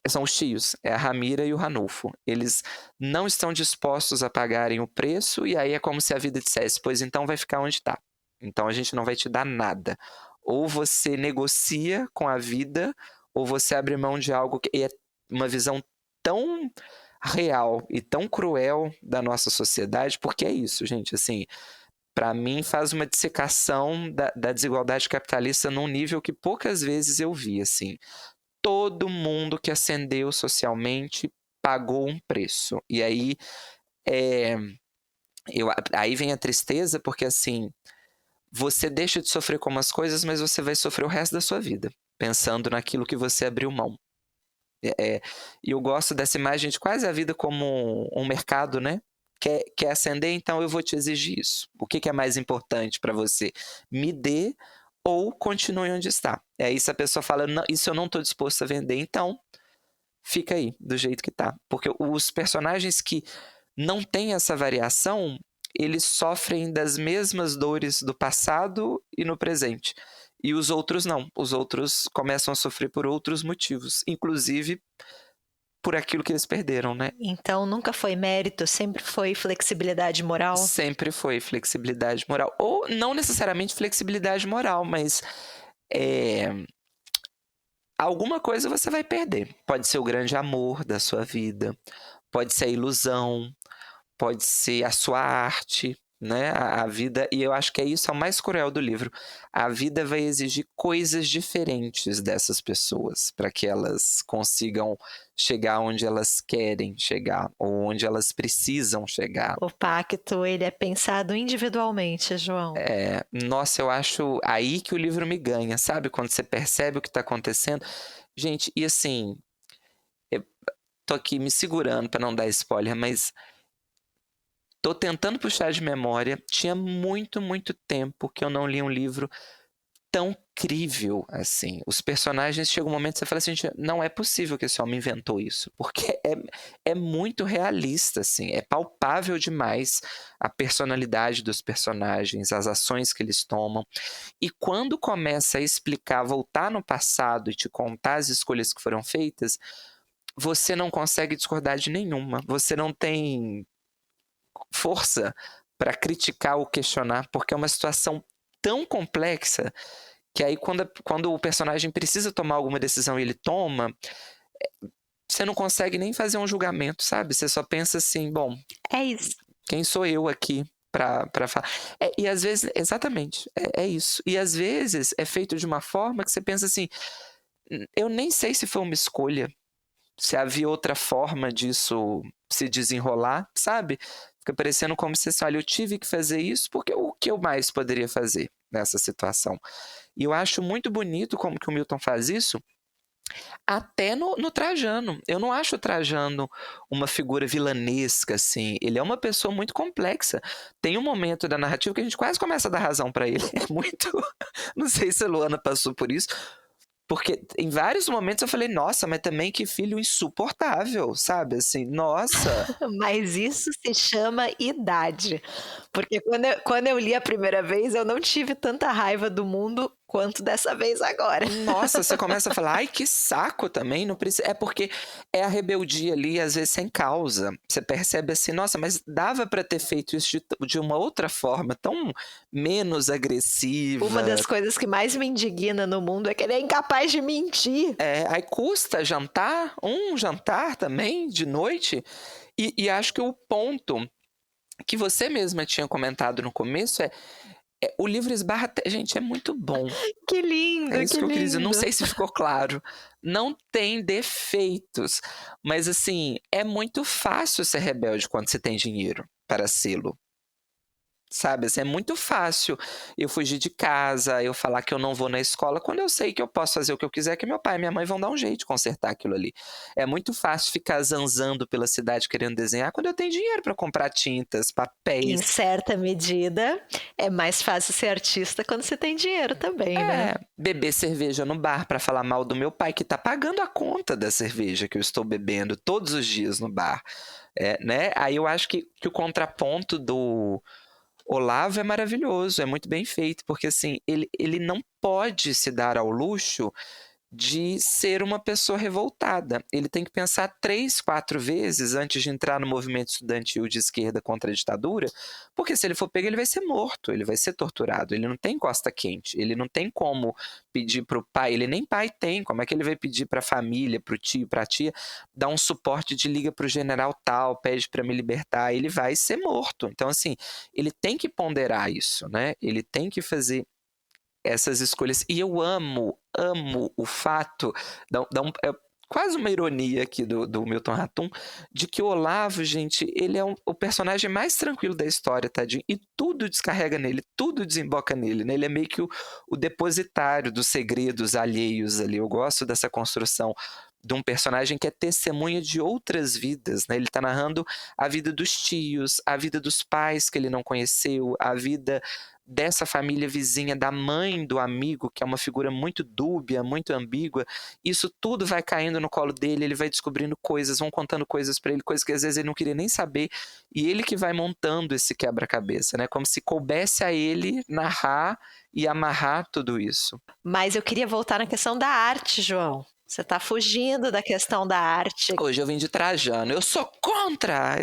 são os tios, é a Ramira e o Ranulfo. Eles não estão dispostos a pagarem o preço, e aí é como se a vida dissesse, pois então vai ficar onde está. Então a gente não vai te dar nada. Ou você negocia com a vida, ou você abre mão de algo que é uma visão tão real e tão cruel da nossa sociedade, porque é isso, gente, assim, para mim faz uma dissecação da desigualdade capitalista num nível que poucas vezes eu vi, assim. Todo mundo que ascendeu socialmente pagou um preço. E aí, aí vem a tristeza, porque assim, você deixa de sofrer com umas coisas, mas você vai sofrer o resto da sua vida, pensando naquilo que você abriu mão. E eu gosto dessa imagem de quase a vida como um mercado, né? Quer ascender, então eu vou te exigir isso. O que é mais importante para você? Me dê ou continue onde está. E aí se a pessoa fala, não, isso eu não estou disposto a vender, então fica aí, do jeito que está. Porque os personagens que não têm essa variação, eles sofrem das mesmas dores do passado e no presente. E os outros não. Os outros começam a sofrer por outros motivos, inclusive por aquilo que eles perderam, né? Então nunca foi mérito, sempre foi flexibilidade moral? Sempre foi flexibilidade moral. Ou não necessariamente flexibilidade moral, mas alguma coisa você vai perder. Pode ser o grande amor da sua vida, pode ser a ilusão, pode ser a sua arte, né? A vida, e eu acho que isso é o mais cruel do livro. A vida vai exigir coisas diferentes dessas pessoas para que elas consigam chegar onde elas querem chegar ou onde elas precisam chegar. O pacto, ele é pensado individualmente, João. Nossa, eu acho aí que o livro me ganha, sabe? Quando você percebe o que está acontecendo. Gente, e assim, eu tô aqui me segurando para não dar spoiler, mas tô tentando puxar de memória. Tinha muito, muito tempo que eu não li um livro tão crível, assim. Os personagens, chega um momento que você fala assim, gente, não é possível que esse homem inventou isso, porque é muito realista, assim, é palpável demais a personalidade dos personagens, as ações que eles tomam, e quando começa a explicar, voltar no passado e te contar as escolhas que foram feitas, você não consegue discordar de nenhuma, você não tem força para criticar ou questionar, porque é uma situação tão complexa que aí quando o personagem precisa tomar alguma decisão e ele toma, você não consegue nem fazer um julgamento, sabe? Você só pensa assim, bom, É isso. quem sou eu aqui pra falar? E às vezes, exatamente, é isso. E às vezes é feito de uma forma que você pensa assim, eu nem sei se foi uma escolha, se havia outra forma disso se desenrolar, sabe? Fica parecendo como se, olha, eu tive que fazer isso porque o que eu mais poderia fazer nessa situação? E eu acho muito bonito como que o Milton faz isso, até no Trajano. Eu não acho o Trajano uma figura vilanesca, assim. Ele é uma pessoa muito complexa. Tem um momento da narrativa que a gente quase começa a dar razão para ele. É muito... Não sei se a Luana passou por isso, porque em vários momentos eu falei, nossa, mas também que filho insuportável, sabe? Assim, nossa. Mas isso se chama idade. Porque quando eu li a primeira vez, eu não tive tanta raiva do mundo quanto dessa vez agora. Nossa, você começa a falar, ai, que saco também, não precisa. É porque é a rebeldia ali, às vezes sem causa. Você percebe assim, nossa, mas dava para ter feito isso de uma outra forma, tão menos agressiva. Uma das coisas que mais me indigna no mundo é que ele é incapaz de mentir. Aí custa jantar, um jantar também, de noite. E acho que o ponto que você mesma tinha comentado no começo o livro esbarra... Gente, é muito bom. Que lindo, É isso que eu queria dizer. Não lindo. sei se ficou claro. Não tem defeitos. Mas, assim, é muito fácil ser rebelde quando você tem dinheiro para sê-lo. Sabe, assim, é muito fácil eu fugir de casa, eu falar que eu não vou na escola, quando eu sei que eu posso fazer o que eu quiser, que meu pai e minha mãe vão dar um jeito de consertar aquilo ali. É muito fácil ficar zanzando pela cidade querendo desenhar quando eu tenho dinheiro para comprar tintas, Em papéis. certa medida, é mais fácil ser artista quando você tem dinheiro também, né? Beber cerveja no bar para falar mal do meu pai, que tá pagando a conta da cerveja que eu estou bebendo todos os dias no bar. Né? Aí eu acho que o contraponto do Olavo é maravilhoso, é muito bem feito, porque assim, ele não pode se dar ao luxo de ser uma pessoa revoltada. Ele tem que pensar 3, 4 vezes antes de entrar no movimento estudantil de esquerda contra a ditadura, porque se ele for pego, ele vai ser morto, ele vai ser torturado, ele não tem costa quente, ele não tem como pedir para o pai, ele nem pai tem, como é que ele vai pedir para a família, para o tio, para a tia, dar um suporte de liga para o general tal, pede para me libertar, ele vai ser morto. Então assim, ele tem que ponderar isso, né? Ele tem que fazer essas escolhas. E eu amo o fato, é quase uma ironia aqui do Milton Ratum, de que o Olavo, gente, ele é o personagem mais tranquilo da história, tadinho, e tudo descarrega nele, tudo desemboca nele, né? Ele é meio que o depositário dos segredos alheios ali. Eu gosto dessa construção de um personagem que é testemunha de outras vidas, né? Ele está narrando a vida dos tios, a vida dos pais que ele não conheceu, a vida dessa família vizinha, da mãe do amigo, que é uma figura muito dúbia, muito ambígua. Isso tudo vai caindo no colo dele, ele vai descobrindo coisas, vão contando coisas para ele, coisas que às vezes ele não queria nem saber, e ele que vai montando esse quebra-cabeça, né? Como se coubesse a ele narrar e amarrar tudo isso. Mas eu queria voltar na questão da arte, João. Você está fugindo da questão da arte. Hoje eu vim de Trajano, eu sou contra!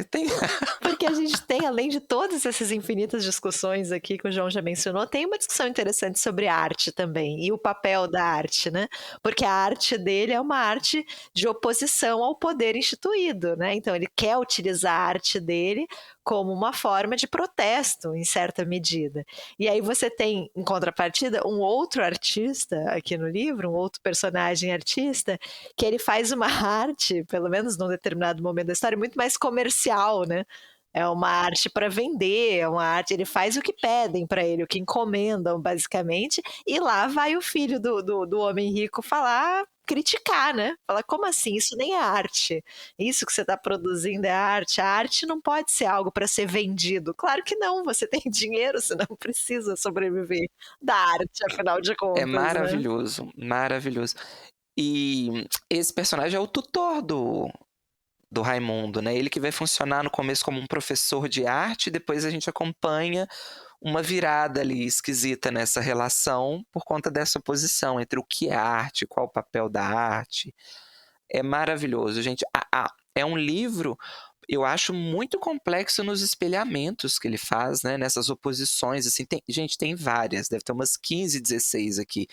Porque a gente tem, além de todas essas infinitas discussões aqui que o João já mencionou, tem uma discussão interessante sobre arte também, e o papel da arte, né? Porque a arte dele é uma arte de oposição ao poder instituído, né? Então ele quer utilizar a arte dele como uma forma de protesto, em certa medida. E aí você tem, em contrapartida, um outro artista aqui no livro, um outro personagem artista, que ele faz uma arte, pelo menos num determinado momento da história, muito mais comercial, né? É uma arte para vender, é uma arte, ele faz o que pedem para ele, o que encomendam, basicamente, e lá vai o filho do homem rico falar criticar, né? Fala, como assim? Isso nem é arte. Isso que você está produzindo é arte. A arte não pode ser algo para ser vendido. Claro que não, você tem dinheiro, você não precisa sobreviver da arte, afinal de contas, É maravilhoso, maravilhoso. E esse personagem é o tutor do Raimundo, né? Ele que vai funcionar no começo como um professor de arte, e depois a gente acompanha uma virada ali esquisita nessa relação por conta dessa oposição entre o que é arte, qual o papel da arte. É maravilhoso, gente. É um livro, eu acho, muito complexo nos espelhamentos que ele faz, né? Nessas oposições, assim, gente, tem várias, deve ter umas 15, 16 aqui,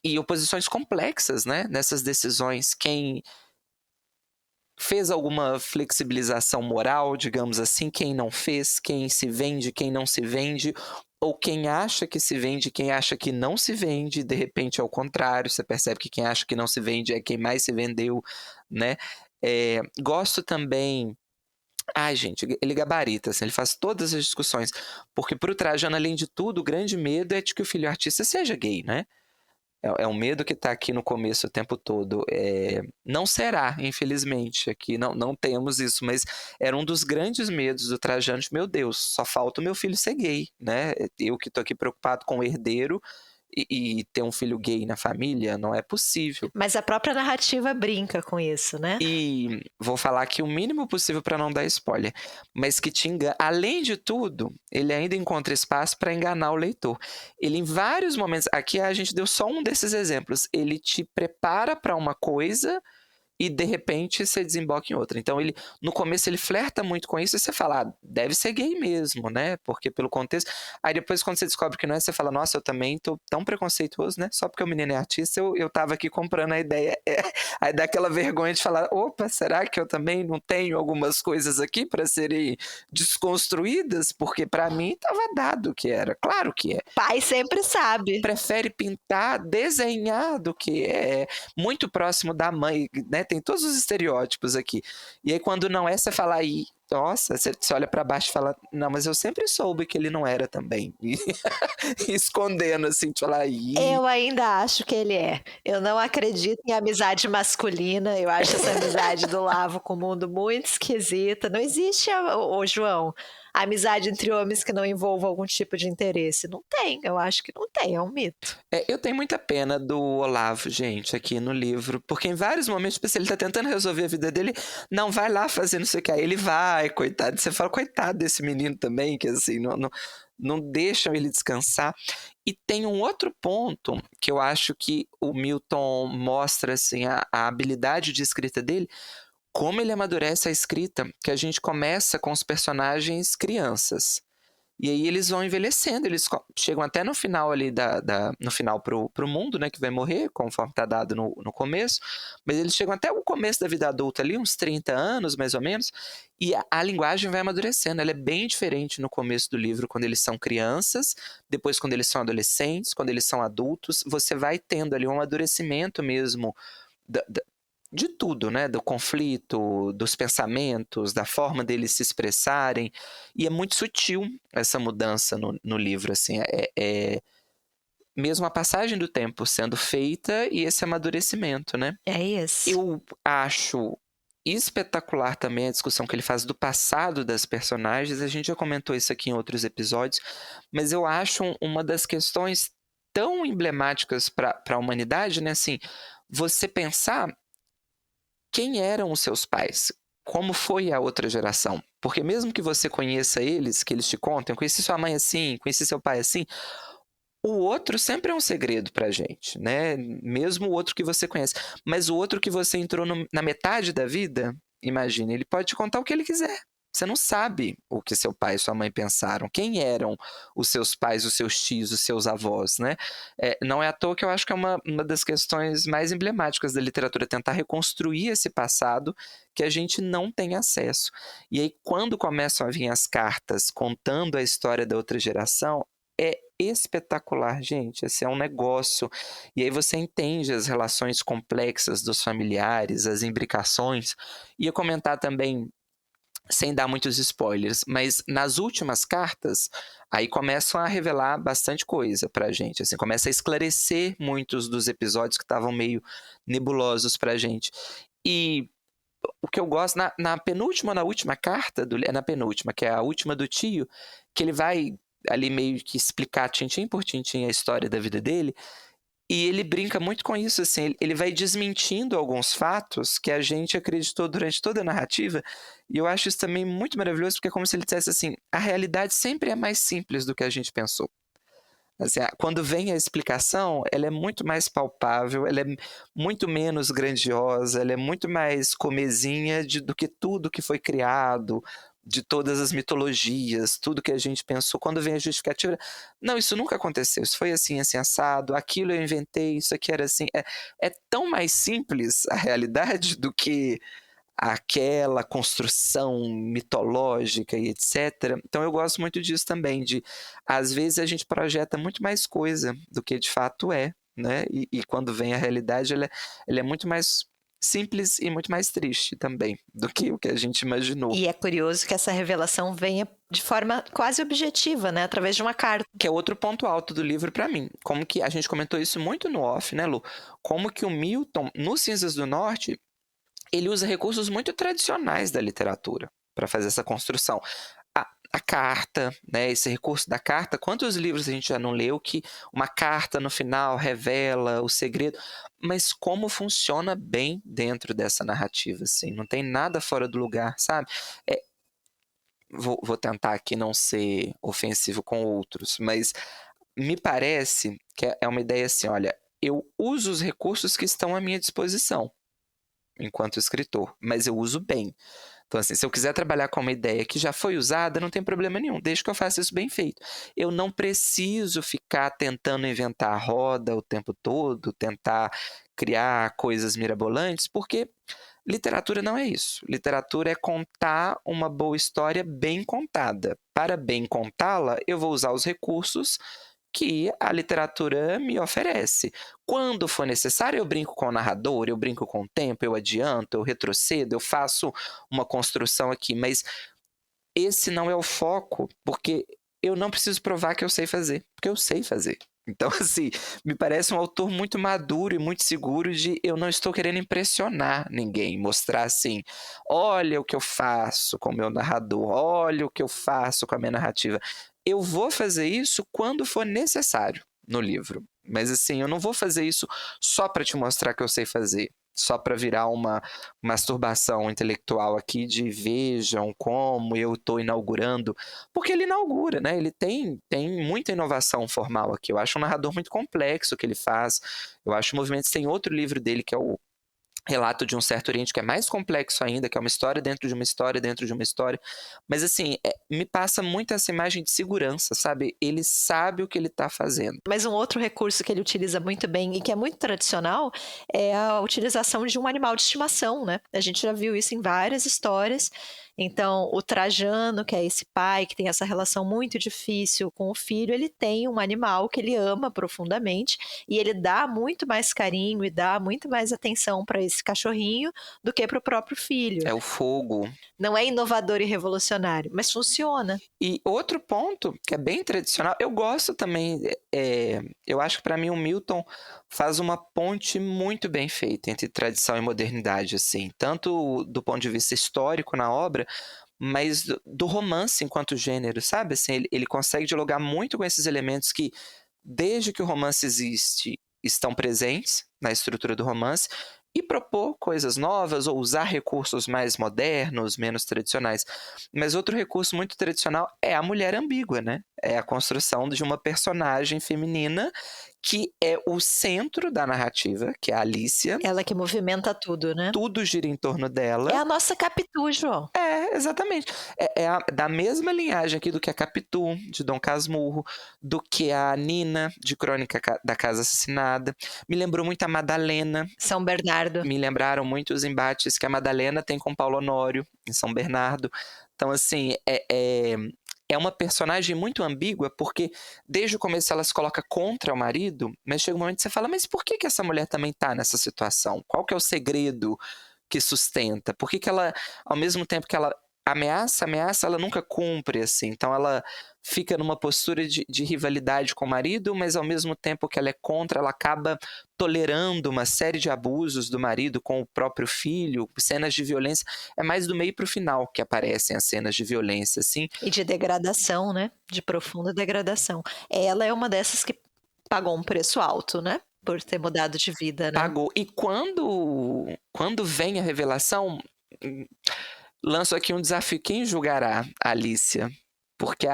e oposições complexas, né? Nessas decisões, quem fez alguma flexibilização moral, digamos assim, quem não fez, quem se vende, quem não se vende, ou quem acha que se vende, quem acha que não se vende, de repente é o contrário, você percebe que quem acha que não se vende é quem mais se vendeu, né? Gosto também... Ai, gente, ele gabarita, assim, ele faz todas as discussões, porque pro Trajano, além de tudo, o grande medo é de que o filho artista seja gay, né? É um medo que está aqui no começo o tempo todo. Não será, infelizmente. Aqui não temos isso, mas era um dos grandes medos do Trajano. Meu Deus, só falta o meu filho ser gay, né? Eu que estou aqui preocupado com o herdeiro e ter um filho gay na família, não é possível. Mas a própria narrativa brinca com isso, né? E vou falar aqui o mínimo possível para não dar spoiler, mas que te engana. Além de tudo, ele ainda encontra espaço para enganar o leitor. Ele, em vários momentos, aqui a gente deu só um desses exemplos, ele te prepara para uma coisa e de repente você desemboca em outra. Então ele, no começo ele flerta muito com isso e você fala, deve ser gay mesmo, né? Porque pelo contexto. Aí depois quando você descobre que não é, você fala, nossa, eu também tô tão preconceituoso, né? Só porque o menino é artista, eu tava aqui comprando a ideia. Aí dá aquela vergonha de falar, opa, será que eu também não tenho algumas coisas aqui para serem desconstruídas? Porque para mim tava dado que era, claro que é. Pai sempre sabe. Prefere pintar, desenhar do que é muito próximo da mãe, né? Tem todos os estereótipos aqui. E aí quando não é, você fala aí, nossa, você olha para baixo e fala, não, mas eu sempre soube que ele não era também. E escondendo assim, de falar aí. Eu ainda acho que ele é. Eu não acredito em amizade masculina. Eu acho essa amizade do Lavo com o mundo muito esquisita. Não existe, João, amizade entre homens que não envolva algum tipo de interesse. Não tem, eu acho que não tem, é um mito. Eu tenho muita pena do Olavo, gente, aqui no livro, porque em vários momentos, tipo, ele tá tentando resolver a vida dele, não vai lá fazer não sei o que, aí ele vai, coitado, você fala, coitado desse menino também, que assim, não deixam ele descansar. E tem um outro ponto que eu acho que o Milton mostra, assim, a habilidade de escrita dele, como ele amadurece a escrita, que a gente começa com os personagens crianças. E aí eles vão envelhecendo, eles chegam até no final ali, no final pro mundo, né, que vai morrer, conforme tá dado no começo, mas eles chegam até o começo da vida adulta ali, uns 30 anos, mais ou menos, e a linguagem vai amadurecendo, ela é bem diferente no começo do livro, quando eles são crianças, depois quando eles são adolescentes, quando eles são adultos, você vai tendo ali um amadurecimento mesmo de tudo, né? Do conflito, dos pensamentos, da forma deles se expressarem. E é muito sutil essa mudança no livro, assim. Mesmo a passagem do tempo sendo feita e esse amadurecimento, né? É isso. Eu acho espetacular também a discussão que ele faz do passado das personagens. A gente já comentou isso aqui em outros episódios, mas eu acho uma das questões tão emblemáticas para a humanidade, né? Assim, você pensar quem eram os seus pais, como foi a outra geração. Porque mesmo que você conheça eles, que eles te contem, conheci sua mãe assim, conheci seu pai assim, o outro sempre é um segredo pra gente, né? Mesmo o outro que você conhece. Mas o outro que você entrou na metade da vida, imagine, ele pode te contar o que ele quiser. Você não sabe o que seu pai e sua mãe pensaram, quem eram os seus pais, os seus tios, os seus avós, né? Não é à toa que eu acho que é uma das questões mais emblemáticas da literatura, tentar reconstruir esse passado que a gente não tem acesso. E aí, quando começam a vir as cartas contando a história da outra geração, é espetacular, gente, esse é um negócio, e aí você entende as relações complexas dos familiares, as imbricações. Ia comentar também sem dar muitos spoilers, mas nas últimas cartas, aí começam a revelar bastante coisa pra gente, assim, começa a esclarecer muitos dos episódios que estavam meio nebulosos pra gente. E o que eu gosto, na penúltima ou na última carta, é na penúltima, que é a última do tio, que ele vai ali meio que explicar tintim por tintim a história da vida dele, e ele brinca muito com isso, assim, ele vai desmentindo alguns fatos que a gente acreditou durante toda a narrativa, e eu acho isso também muito maravilhoso, porque é como se ele dissesse assim, a realidade sempre é mais simples do que a gente pensou. Assim, quando vem a explicação, ela é muito mais palpável, ela é muito menos grandiosa, ela é muito mais comezinha do que tudo que foi criado, de todas as mitologias, tudo que a gente pensou. Quando vem a justificativa, não, isso nunca aconteceu, isso foi assim, assim, assado, aquilo eu inventei, isso aqui era assim. É tão mais simples a realidade do que aquela construção mitológica e etc. Então eu gosto muito disso também, de às vezes a gente projeta muito mais coisa do que de fato é, né? E quando vem a realidade, ela é muito mais simples e muito mais triste também do que o que a gente imaginou. E é curioso que essa revelação venha de forma quase objetiva, né? Através de uma carta. Que é outro ponto alto do livro para mim. Como que a gente comentou isso muito no off, né, Lu? Como que o Milton, no Cinzas do Norte, ele usa recursos muito tradicionais da literatura para fazer essa construção. A carta, né, esse recurso da carta, quantos livros a gente já não leu que uma carta no final revela o segredo, mas como funciona bem dentro dessa narrativa, assim, não tem nada fora do lugar, sabe? Vou tentar aqui não ser ofensivo com outros, mas me parece que é uma ideia assim, olha, eu uso os recursos que estão à minha disposição enquanto escritor, mas eu uso bem. Então, assim, se eu quiser trabalhar com uma ideia que já foi usada, não tem problema nenhum, desde que eu faça isso bem feito. Eu não preciso ficar tentando inventar a roda o tempo todo, tentar criar coisas mirabolantes, porque literatura não é isso. Literatura é contar uma boa história bem contada. Para bem contá-la, eu vou usar os recursos que a literatura me oferece. Quando for necessário, eu brinco com o narrador, eu brinco com o tempo, eu adianto, eu retrocedo, eu faço uma construção aqui, mas esse não é o foco, porque eu não preciso provar que eu sei fazer, porque eu sei fazer. Então, assim, me parece um autor muito maduro e muito seguro de eu não estou querendo impressionar ninguém, mostrar assim, olha o que eu faço com o meu narrador, olha o que eu faço com a minha narrativa. Eu vou fazer isso quando for necessário no livro, mas assim, eu não vou fazer isso só para te mostrar que eu sei fazer, só para virar uma masturbação intelectual aqui de vejam como eu estou inaugurando, porque ele inaugura, né? Ele tem muita inovação formal aqui. Eu acho um narrador muito complexo o que ele faz. Eu acho Movimentos tem outro livro dele que é o Relato de um Certo Oriente, que é mais complexo ainda, que é uma história dentro de uma história dentro de uma história. Mas assim, me passa muito essa imagem de segurança, sabe? Ele sabe o que ele está fazendo. Mas um outro recurso que ele utiliza muito bem e que é muito tradicional é a utilização de um animal de estimação, né? A gente já viu isso em várias histórias. Então, o Trajano, que é esse pai que tem essa relação muito difícil com o filho, ele tem um animal que ele ama profundamente e ele dá muito mais carinho e dá muito mais atenção para esse cachorrinho do que para o próprio filho. É o fogo. Não é inovador e revolucionário, mas funciona. E outro ponto que é bem tradicional, eu gosto também, eu acho que para mim o Milton faz uma ponte muito bem feita entre tradição e modernidade, assim, tanto do ponto de vista histórico na obra, mas do romance enquanto gênero, sabe? Assim, ele consegue dialogar muito com esses elementos que, desde que o romance existe, estão presentes na estrutura do romance, e propor coisas novas ou usar recursos mais modernos, menos tradicionais. Mas outro recurso muito tradicional é a mulher ambígua, né? É a construção de uma personagem feminina que é o centro da narrativa, que é a Alicia. Ela que movimenta tudo, né? Tudo gira em torno dela. É a nossa Capitu, João. Exatamente. Da mesma linhagem aqui do que a Capitu, de Dom Casmurro, do que a Nina, de Crônica da Casa Assassinada. Me lembrou muito a Madalena. São Bernardo. Me lembraram muito os embates que a Madalena tem com Paulo Honório, em São Bernardo. Então, assim, é uma personagem muito ambígua, porque desde o começo ela se coloca contra o marido, mas chega um momento que você fala, mas por que essa mulher também está nessa situação? Qual que é o segredo que sustenta? Por que ela, ao mesmo tempo que ela ameaça, ela nunca cumpre, assim. Então ela fica numa postura de rivalidade com o marido, mas ao mesmo tempo que ela é contra, ela acaba tolerando uma série de abusos do marido com o próprio filho, cenas de violência. É mais do meio para o final que aparecem as cenas de violência, assim. E de degradação, né? De profunda degradação. Ela é uma dessas que pagou um preço alto, né? Por ter mudado de vida, né? Pagou. E quando vem a revelação, lanço aqui um desafio. Quem julgará a Alicia? Porque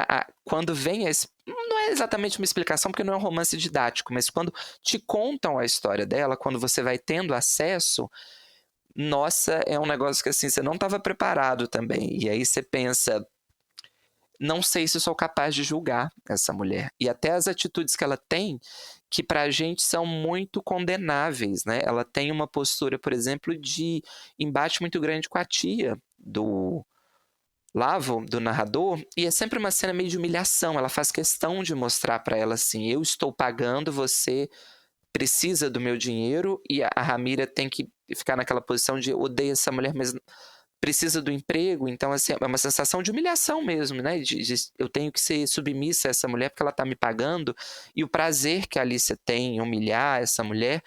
quando vem não é exatamente uma explicação, porque não é um romance didático, mas quando te contam a história dela, quando você vai tendo acesso, nossa, é um negócio que assim, você não estava preparado também. E aí você pensa, não sei se sou capaz de julgar essa mulher. E até as atitudes que ela tem, que pra gente são muito condenáveis, né? Ela tem uma postura, por exemplo, de embate muito grande com a tia do Lavo, do narrador, e é sempre uma cena meio de humilhação. Ela faz questão de mostrar pra ela assim, eu estou pagando, você precisa do meu dinheiro, e a Ramira tem que ficar naquela posição de odeio essa mulher, mas precisa do emprego. Então assim, é uma sensação de humilhação mesmo, né? Eu tenho que ser submissa a essa mulher porque ela está me pagando, e o prazer que a Alicia tem em humilhar essa mulher.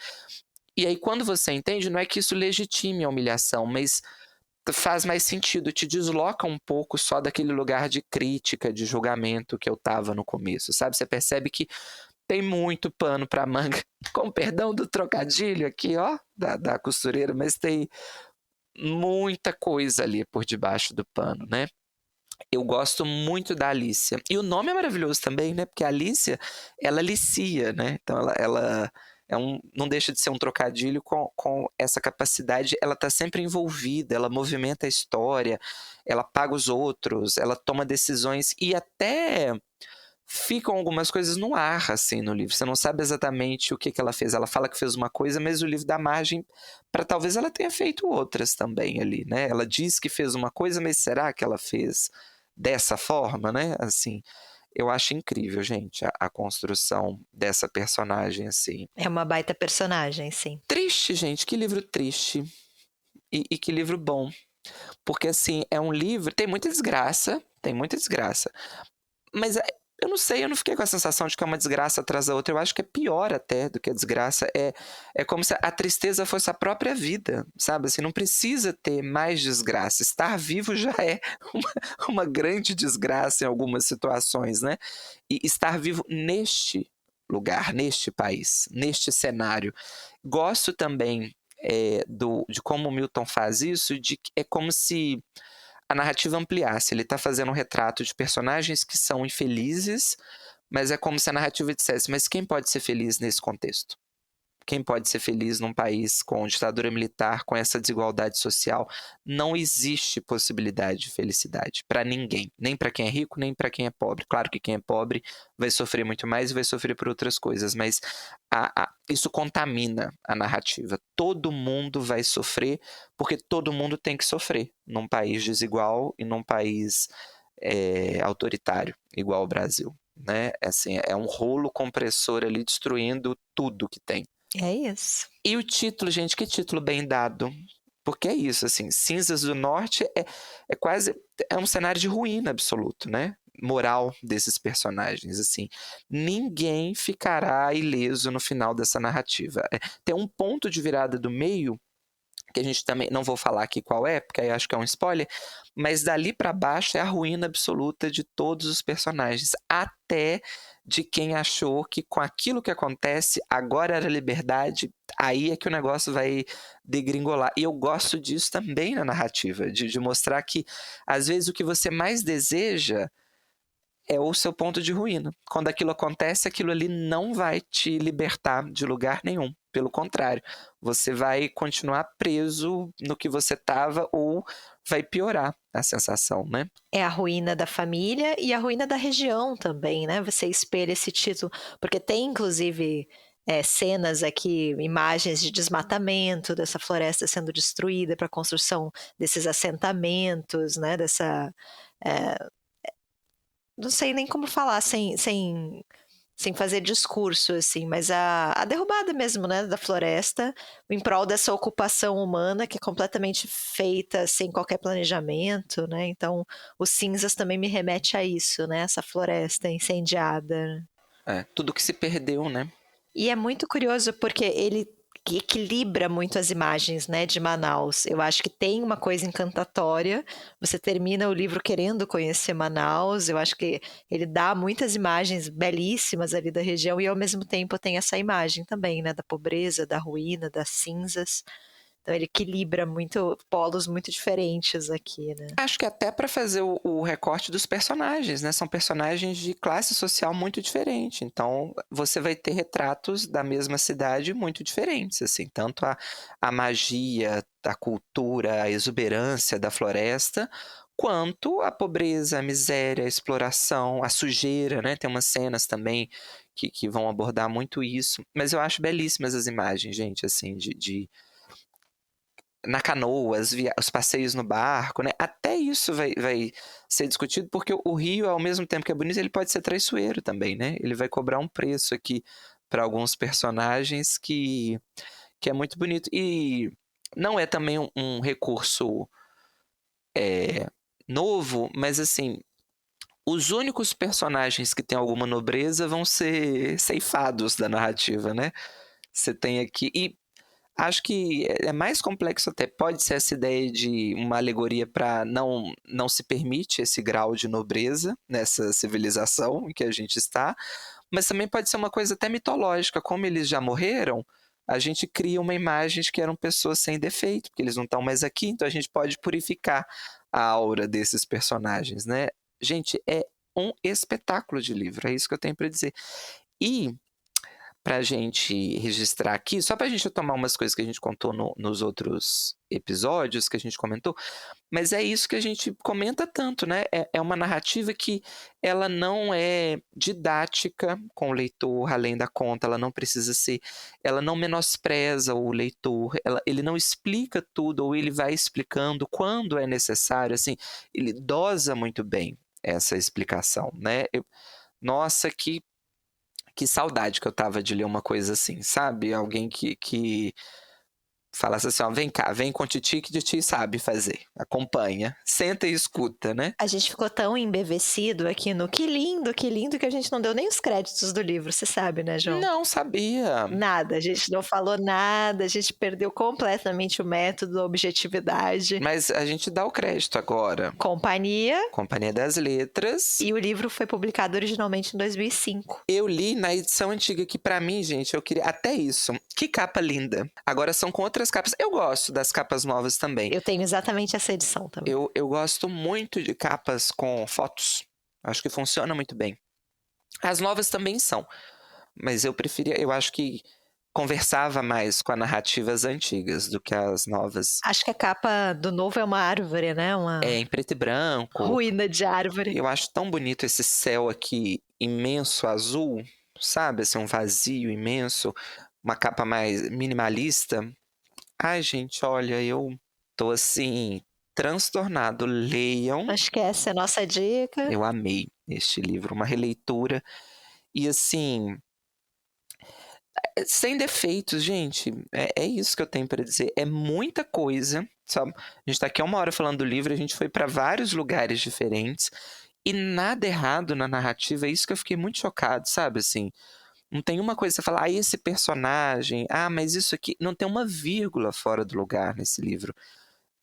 E aí quando você entende, não é que isso legitime a humilhação, mas faz mais sentido, te desloca um pouco só daquele lugar de crítica, de julgamento que eu tava no começo, sabe? Você percebe que tem muito pano pra manga, com perdão do trocadilho aqui, ó, da costureira, mas tem muita coisa ali por debaixo do pano, né? Eu gosto muito da Alicia. E o nome é maravilhoso também, né? Porque a Alicia, ela alicia, né? Então ela não deixa de ser um trocadilho com essa capacidade. Ela está sempre envolvida, ela movimenta a história, ela paga os outros, ela toma decisões e até ficam algumas coisas no ar, assim, no livro. Você não sabe exatamente o que ela fez. Ela fala que fez uma coisa, mas o livro dá margem para talvez ela tenha feito outras também ali, né? Ela diz que fez uma coisa, mas será que ela fez dessa forma, né? Assim, eu acho incrível, gente, a construção dessa personagem, assim. É uma baita personagem, sim. Triste, gente, que livro triste. E que livro bom. Porque, assim, é um livro... Tem muita desgraça. Mas eu não sei, eu não fiquei com a sensação de que é uma desgraça atrás da outra. Eu acho que é pior até do que a desgraça. É como se a tristeza fosse a própria vida, sabe? Assim, não precisa ter mais desgraça. Estar vivo já é uma grande desgraça em algumas situações, né? E estar vivo neste lugar, neste país, neste cenário. Gosto também de como o Milton faz isso, é como se a narrativa ampliasse. Ele está fazendo um retrato de personagens que são infelizes, mas é como se a narrativa dissesse, mas quem pode ser feliz nesse contexto? Quem pode ser feliz num país com ditadura militar, com essa desigualdade social? Não existe possibilidade de felicidade para ninguém, nem para quem é rico, nem para quem é pobre. Claro que quem é pobre vai sofrer muito mais e vai sofrer por outras coisas, mas isso contamina a narrativa. Todo mundo vai sofrer, porque todo mundo tem que sofrer num país desigual e num país autoritário, igual o Brasil, né? Assim, é um rolo compressor ali destruindo tudo que tem. É isso. E o título, gente, que título bem dado. Porque é isso, assim, Cinzas do Norte é quase... É um cenário de ruína absoluto, né? Moral desses personagens, assim. Ninguém ficará ileso no final dessa narrativa. Tem um ponto de virada do meio, que a gente também... Não vou falar aqui qual é, porque aí acho que é um spoiler, mas dali pra baixo é a ruína absoluta de todos os personagens. Até de quem achou que com aquilo que acontece, agora era liberdade, aí é que o negócio vai degringolar. E eu gosto disso também na narrativa, de mostrar que, às vezes, o que você mais deseja é o seu ponto de ruína. Quando aquilo acontece, aquilo ali não vai te libertar de lugar nenhum. Pelo contrário, você vai continuar preso no que você estava ou vai piorar a sensação, né? É a ruína da família e a ruína da região também, né? Você espelha esse título, porque tem, inclusive, cenas aqui, imagens de desmatamento, dessa floresta sendo destruída para a construção desses assentamentos, né? Dessa... não sei nem como falar sem sem fazer discurso, assim, mas a derrubada mesmo, né, da floresta, em prol dessa ocupação humana que é completamente feita sem qualquer planejamento, né? Então, os cinzas também me remete a isso, né? Essa floresta incendiada. Tudo que se perdeu, né? E é muito curioso porque ele equilibra muito as imagens, né, de Manaus. Eu acho que tem uma coisa encantatória. Você termina o livro querendo conhecer Manaus. Eu acho que ele dá muitas imagens belíssimas ali da região e ao mesmo tempo tem essa imagem também, né, da pobreza, da ruína, das cinzas. Então ele equilibra muito polos muito diferentes aqui, né? Acho que até para fazer o recorte dos personagens, né? São personagens de classe social muito diferente. Então, você vai ter retratos da mesma cidade muito diferentes, assim. Tanto a magia, a cultura, a exuberância da floresta, quanto a pobreza, a miséria, a exploração, a sujeira, né? Tem umas cenas também que vão abordar muito isso. Mas eu acho belíssimas as imagens, gente, assim, na canoa, os passeios no barco, né? Até isso vai ser discutido, porque o Rio, ao mesmo tempo que é bonito, ele pode ser traiçoeiro também, né? Ele vai cobrar um preço aqui para alguns personagens que é muito bonito. E não é também um recurso novo, mas assim, os únicos personagens que têm alguma nobreza vão ser ceifados da narrativa, né? Você tem aqui... E acho que é mais complexo até. Pode ser essa ideia de uma alegoria para não se permite esse grau de nobreza nessa civilização em que a gente está, mas também pode ser uma coisa até mitológica. Como eles já morreram, a gente cria uma imagem de que eram pessoas sem defeito, porque eles não estão mais aqui, então a gente pode purificar a aura desses personagens, né? Gente, é um espetáculo de livro, é isso que eu tenho para dizer. E pra gente registrar aqui, só pra gente tomar umas coisas que a gente contou nos outros episódios que a gente comentou, mas é isso que a gente comenta tanto, né? É uma narrativa que ela não é didática com o leitor além da conta, ela não precisa ser, ela não menospreza o leitor, ele não explica tudo, ou ele vai explicando quando é necessário, assim, ele dosa muito bem essa explicação, né? Nossa, que saudade que eu tava de ler uma coisa assim, sabe? Alguém que falasse assim, ó, vem cá, vem com Titi que Titi sabe fazer. Acompanha, senta e escuta, né? A gente ficou tão embevecido aqui no que lindo, que a gente não deu nem os créditos do livro, você sabe, né, João? Não sabia. Nada, a gente não falou nada, a gente perdeu completamente o método, a objetividade. Mas a gente dá o crédito agora. Companhia das Letras. E o livro foi publicado originalmente em 2005. Eu li na edição antiga, que pra mim, gente, eu queria... Até isso. Que capa linda. Agora são com outras capas. Eu gosto das capas novas também. Eu tenho exatamente essa edição também. Eu gosto muito de capas com fotos. Acho que funciona muito bem. As novas também são. Mas eu preferia... Eu acho que conversava mais com as narrativas antigas do que as novas. Acho que a capa do novo é uma árvore, né? É, em preto e branco. Ruína de árvore. Eu acho tão bonito esse céu aqui, imenso azul, sabe? Assim, um vazio imenso. Uma capa mais minimalista. Ai, gente, olha, eu tô assim, transtornado. Leiam. Acho que essa é a nossa dica. Eu amei este livro, uma releitura. E assim, sem defeitos, gente. É isso que eu tenho para dizer. É muita coisa, sabe? A gente tá aqui 1 hora falando do livro, a gente foi para vários lugares diferentes. E nada errado na narrativa, é isso que eu fiquei muito chocado, sabe? Assim, não tem uma coisa que você fala, ah, esse personagem, ah, mas isso aqui... Não tem uma vírgula fora do lugar nesse livro.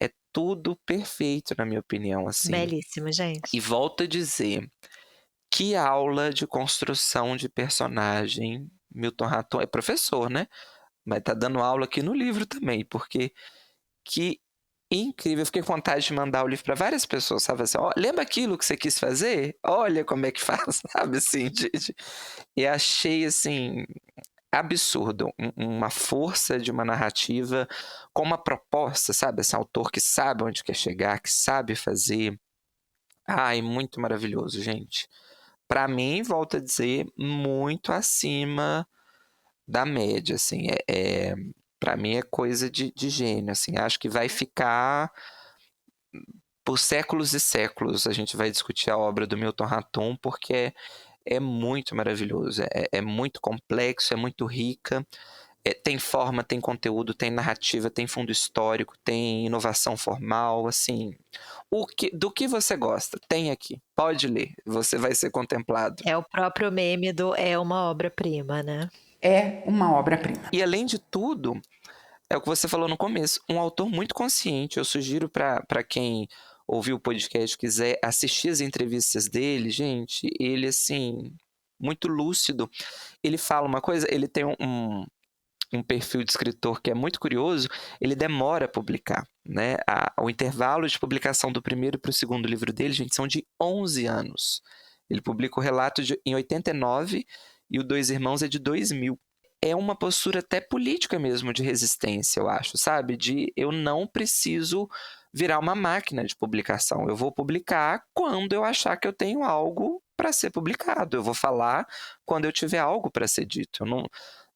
É tudo perfeito, na minha opinião, assim. Belíssimo, gente. E volto a dizer, que aula de construção de personagem. Milton Raton é professor, né? Mas tá dando aula aqui no livro também, porque que incrível. Eu fiquei com vontade de mandar o livro para várias pessoas, sabe assim, ó, lembra aquilo que você quis fazer? Olha como é que faz, sabe assim, e achei assim absurdo, uma força de uma narrativa com uma proposta, sabe, esse autor que sabe onde quer chegar, que sabe fazer. Ai, muito maravilhoso, gente. Para mim, volto a dizer, muito acima da média, assim, para mim é coisa de gênio, assim, acho que vai ficar por séculos e séculos. A gente vai discutir a obra do Milton Raton, porque é muito maravilhoso, é muito complexo, é muito rica. Tem forma, tem conteúdo, tem narrativa, tem fundo histórico, tem inovação formal, assim. Do que você gosta, tem aqui. Pode ler, você vai ser contemplado. É o próprio meme do é uma obra-prima, né? É uma obra-prima. E além de tudo, é o que você falou no começo, um autor muito consciente. Eu sugiro para quem ouviu o podcast, quiser assistir as entrevistas dele, gente, ele, assim, muito lúcido. Ele fala uma coisa, ele tem um perfil de escritor que é muito curioso, ele demora a publicar, né? O intervalo de publicação do primeiro para o segundo livro dele, gente, são de 11 anos. Ele publica o relato em 89 e o Dois Irmãos é de 2000. É uma postura até política mesmo de resistência, eu acho, sabe? De eu não preciso virar uma máquina de publicação. Eu vou publicar quando eu achar que eu tenho algo para ser publicado. Eu vou falar quando eu tiver algo para ser dito. Eu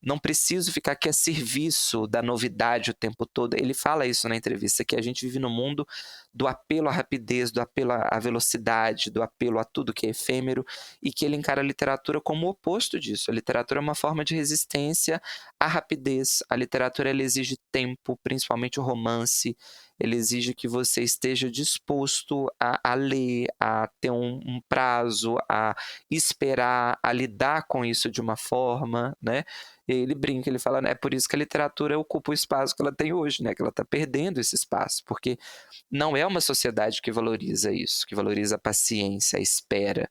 não preciso ficar aqui a serviço da novidade o tempo todo. Ele fala isso na entrevista, que a gente vive no mundo do apelo à rapidez, do apelo à velocidade, do apelo a tudo que é efêmero, e que ele encara a literatura como o oposto disso. A literatura é uma forma de resistência à rapidez. A literatura, ela exige tempo, principalmente o romance. Ele exige que você esteja disposto a ler, a ter um prazo, a esperar, a lidar com isso de uma forma, né? E ele brinca, ele fala, né, é por isso que a literatura ocupa o espaço que ela tem hoje, né? Que ela está perdendo esse espaço, porque não é uma sociedade que valoriza isso, que valoriza a paciência, a espera.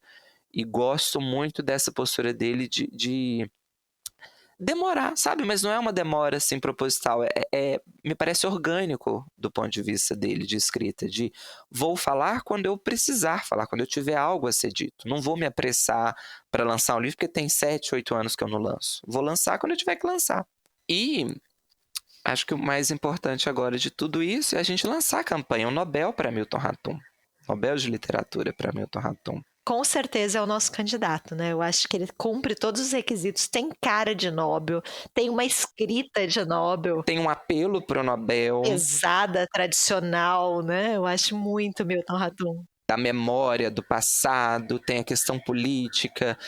E gosto muito dessa postura dele de demorar, sabe? Mas não é uma demora assim proposital, me parece orgânico do ponto de vista dele, de escrita, de vou falar quando eu precisar falar, quando eu tiver algo a ser dito. Não vou me apressar para lançar um livro, porque tem 7, 8 anos que eu não lanço. Vou lançar quando eu tiver que lançar. E acho que o mais importante agora de tudo isso é a gente lançar a campanha, um Nobel para Milton Ratum. Nobel de Literatura para Milton Ratum. Com certeza é o nosso candidato, né? Eu acho que ele cumpre todos os requisitos, tem cara de Nobel, tem uma escrita de Nobel. Tem um apelo para o Nobel. Pesada, tradicional, né? Eu acho muito Milton Ratum. Da memória, do passado, tem a questão política,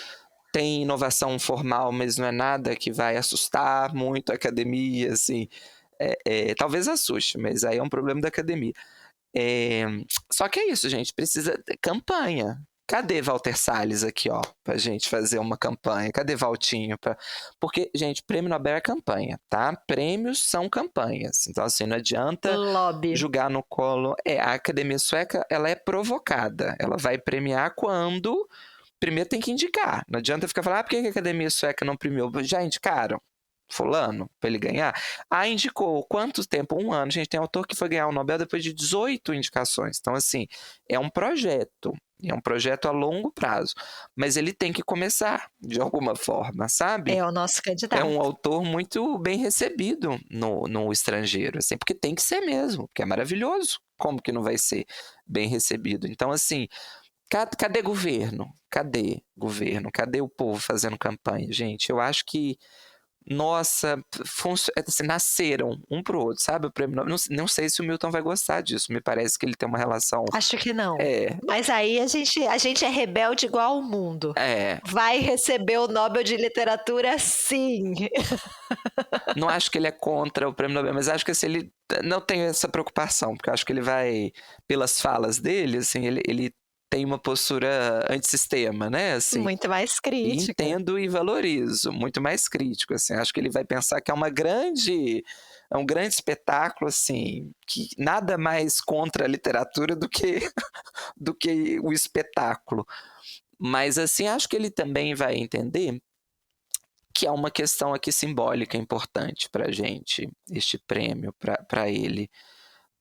tem inovação formal, mas não é nada que vai assustar muito a academia, assim. Talvez assuste, mas aí é um problema da academia. Só que é isso, gente, precisa de campanha. Cadê Walter Salles aqui, ó, pra gente fazer uma campanha? Cadê Valtinho? Porque, gente, prêmio Nobel é campanha, tá? Prêmios são campanhas. Então, assim, não adianta jogar no colo. A Academia Sueca, ela é provocada. Ela vai premiar quando primeiro tem que indicar. Não adianta ficar falando, por que a Academia Sueca não premiou? Já indicaram fulano para ele ganhar? Indicou quanto tempo? 1 ano. Gente, tem autor que foi ganhar o Nobel depois de 18 indicações. Então, assim, é um projeto. É um projeto a longo prazo. Mas ele tem que começar, de alguma forma, sabe? É o nosso candidato. É um autor muito bem recebido no estrangeiro, assim, porque tem que ser mesmo, porque é maravilhoso. Como que não vai ser bem recebido? Então, assim, cadê governo? Cadê governo? Cadê o povo fazendo campanha? Gente, eu acho que nossa, assim, nasceram um pro outro, sabe? O prêmio Nobel. Não sei se o Milton vai gostar disso. Me parece que ele tem uma relação. Acho que não. Mas aí a gente é rebelde igual ao mundo. Vai receber o Nobel de Literatura, sim. Não acho que ele é contra o prêmio Nobel, mas acho que assim, ele não tem essa preocupação, porque eu acho que ele vai, pelas falas dele, assim, ele tem uma postura antissistema, né? Assim, muito mais crítica. Entendo e valorizo, muito mais crítico, assim. Acho que ele vai pensar que é um grande espetáculo, assim, que nada mais contra a literatura do que o espetáculo. Mas, assim, acho que ele também vai entender que é uma questão aqui simbólica importante pra gente, este prêmio, para ele.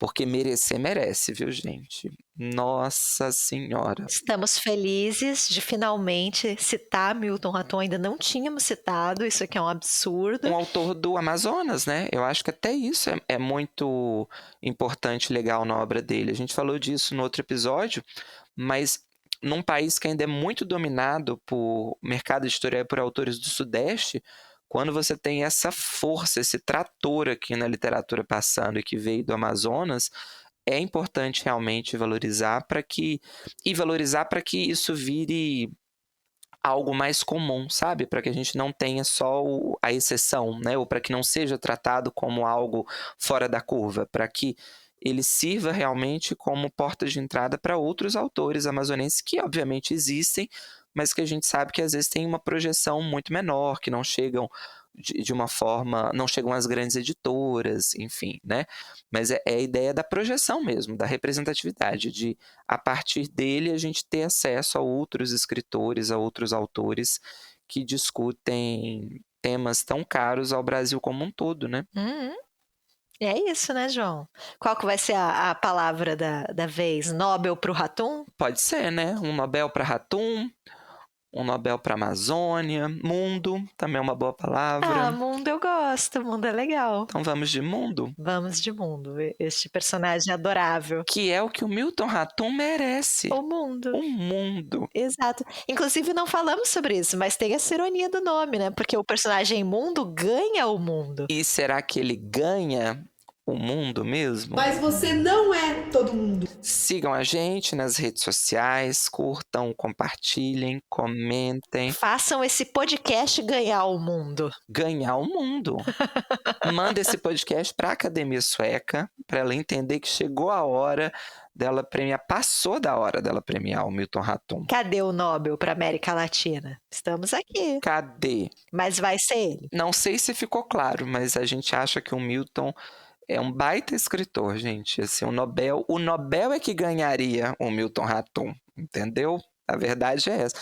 Porque merecer, merece, viu, gente? Nossa Senhora. Estamos felizes de finalmente citar Milton Ratum. Ainda não tínhamos citado, isso aqui é um absurdo. Um autor do Amazonas, né? Eu acho que até isso é muito importante e legal na obra dele. A gente falou disso no outro episódio, mas num país que ainda é muito dominado por mercado editorial e por autores do Sudeste, quando você tem essa força, esse trator aqui na literatura passando e que veio do Amazonas, é importante realmente valorizar para que isso vire algo mais comum, sabe? Para que a gente não tenha só a exceção, né? Ou para que não seja tratado como algo fora da curva, para que ele sirva realmente como porta de entrada para outros autores amazonenses que obviamente existem, mas que a gente sabe que às vezes tem uma projeção muito menor, que não chegam de uma forma, não chegam às grandes editoras, enfim, né? Mas é a ideia da projeção mesmo, da representatividade, de a partir dele a gente ter acesso a outros escritores, a outros autores que discutem temas tão caros ao Brasil como um todo, né? É isso, né, João? Qual que vai ser a palavra da vez? Nobel pro Ratum? Pode ser, né? Um Nobel para Ratum, um Nobel para Amazônia, mundo, também é uma boa palavra. Mundo eu gosto, mundo é legal. Então vamos de mundo? Vamos de mundo, este personagem adorável. Que é o que o Milton Ratum merece. O mundo. O mundo. Exato. Inclusive não falamos sobre isso, mas tem essa ironia do nome, né? Porque o personagem mundo ganha o mundo. E será que ele ganha o mundo mesmo? Mas você não é todo mundo. Sigam a gente nas redes sociais, curtam, compartilhem, comentem. Façam esse podcast ganhar o mundo. Ganhar o mundo. Manda esse podcast para a Academia Sueca, para ela entender que chegou a hora dela premiar, passou da hora dela premiar o Milton Ratum. Cadê o Nobel para América Latina? Estamos aqui. Cadê? Mas vai ser ele? Não sei se ficou claro, mas a gente acha que o Milton é um baita escritor, gente. Assim, o Nobel é que ganharia o Milton Ratum, entendeu? A verdade é essa.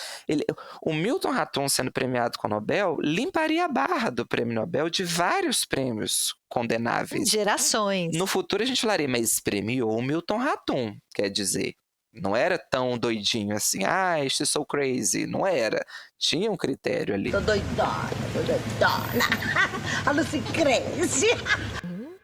O Milton Ratum sendo premiado com o Nobel limparia a barra do prêmio Nobel de vários prêmios condenáveis. Gerações. No futuro a gente falaria, mas premiou o Milton Ratum, quer dizer, não era tão doidinho assim, she's so crazy, não era. Tinha um critério ali. Tô doidona. A Lucy crazy.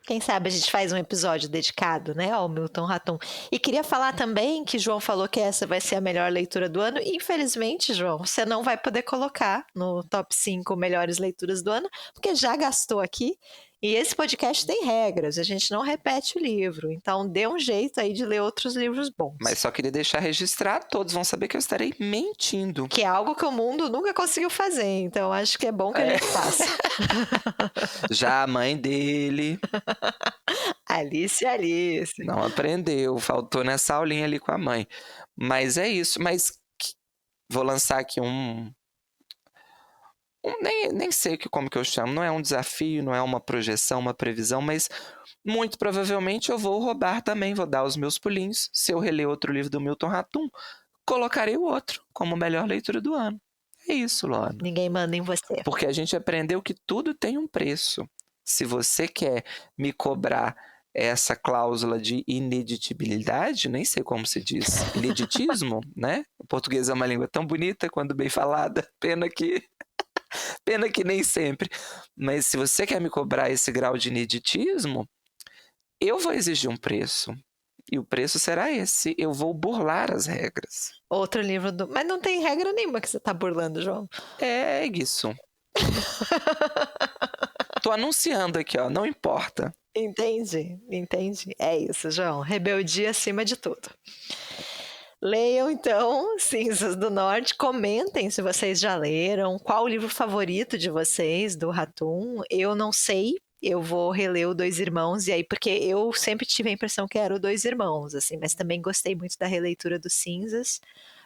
Quem sabe a gente faz um episódio dedicado, né, ao Milton Ratum. E queria falar também que João falou que essa vai ser a melhor leitura do ano. Infelizmente, João, você não vai poder colocar no top 5 melhores leituras do ano, porque já gastou aqui. E esse podcast tem regras, a gente não repete o livro. Então, dê um jeito aí de ler outros livros bons. Mas só queria deixar registrado, todos vão saber que eu estarei mentindo. Que é algo que o mundo nunca conseguiu fazer, então acho que é bom que a gente faça. Já a mãe dele... Alice. Não aprendeu, faltou nessa aulinha ali com a mãe. Mas é isso, vou lançar aqui nem sei como que eu chamo, não é um desafio, não é uma projeção, uma previsão, mas muito provavelmente eu vou roubar também, vou dar os meus pulinhos. Se eu reler outro livro do Milton Ratum, colocarei o outro como melhor leitura do ano. É isso, Lona. Ninguém manda em você. Porque a gente aprendeu que tudo tem um preço. Se você quer me cobrar essa cláusula de ineditibilidade, nem sei como se diz, ineditismo, né? O português é uma língua tão bonita quando bem falada, pena que nem sempre. Mas se você quer me cobrar esse grau de ineditismo, eu vou exigir um preço. E o preço será esse. Eu vou burlar as regras. Outro livro do... Mas não tem regra nenhuma que você tá burlando, João. É isso. Tô anunciando aqui, ó. Não importa. Entendi. É isso, João. Rebeldia acima de tudo. Leiam, então, Cinzas do Norte. Comentem se vocês já leram. Qual o livro favorito de vocês, do Ratum? Eu não sei. Eu vou reler o Dois Irmãos. E aí, porque eu sempre tive a impressão que era o Dois Irmãos, assim. Mas também gostei muito da releitura do Cinzas.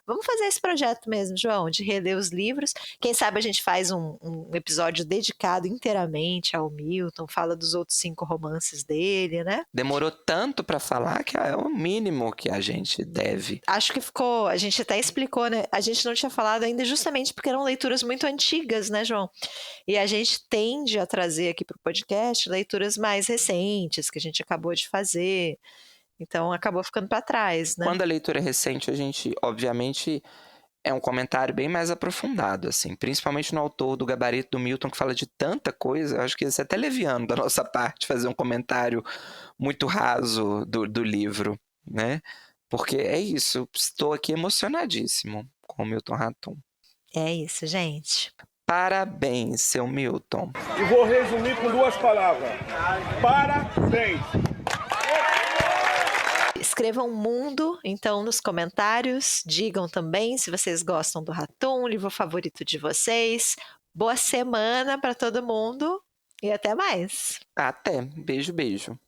Vamos fazer esse projeto mesmo, João, de reler os livros. Quem sabe a gente faz um episódio dedicado inteiramente ao Milton, fala dos outros 5 romances dele, né? Demorou tanto para falar que é o mínimo que a gente deve. Acho que ficou, a gente até explicou, né? A gente não tinha falado ainda justamente porque eram leituras muito antigas, né, João? E a gente tende a trazer aqui para o podcast leituras mais recentes, que a gente acabou de fazer. Então, acabou ficando para trás, né? Quando a leitura é recente, a gente, obviamente, é um comentário bem mais aprofundado, assim. Principalmente no autor do Gabarito do Milton, que fala de tanta coisa. Acho que ia ser até leviano da nossa parte fazer um comentário muito raso do livro, né? Porque é isso, estou aqui emocionadíssimo com o Milton Ratum. É isso, gente. Parabéns, seu Milton. E vou resumir com 2 palavras. Parabéns. Escrevam Mundo, então, nos comentários. Digam também se vocês gostam do Ratum, o livro favorito de vocês. Boa semana para todo mundo e até mais. Até. Beijo, beijo.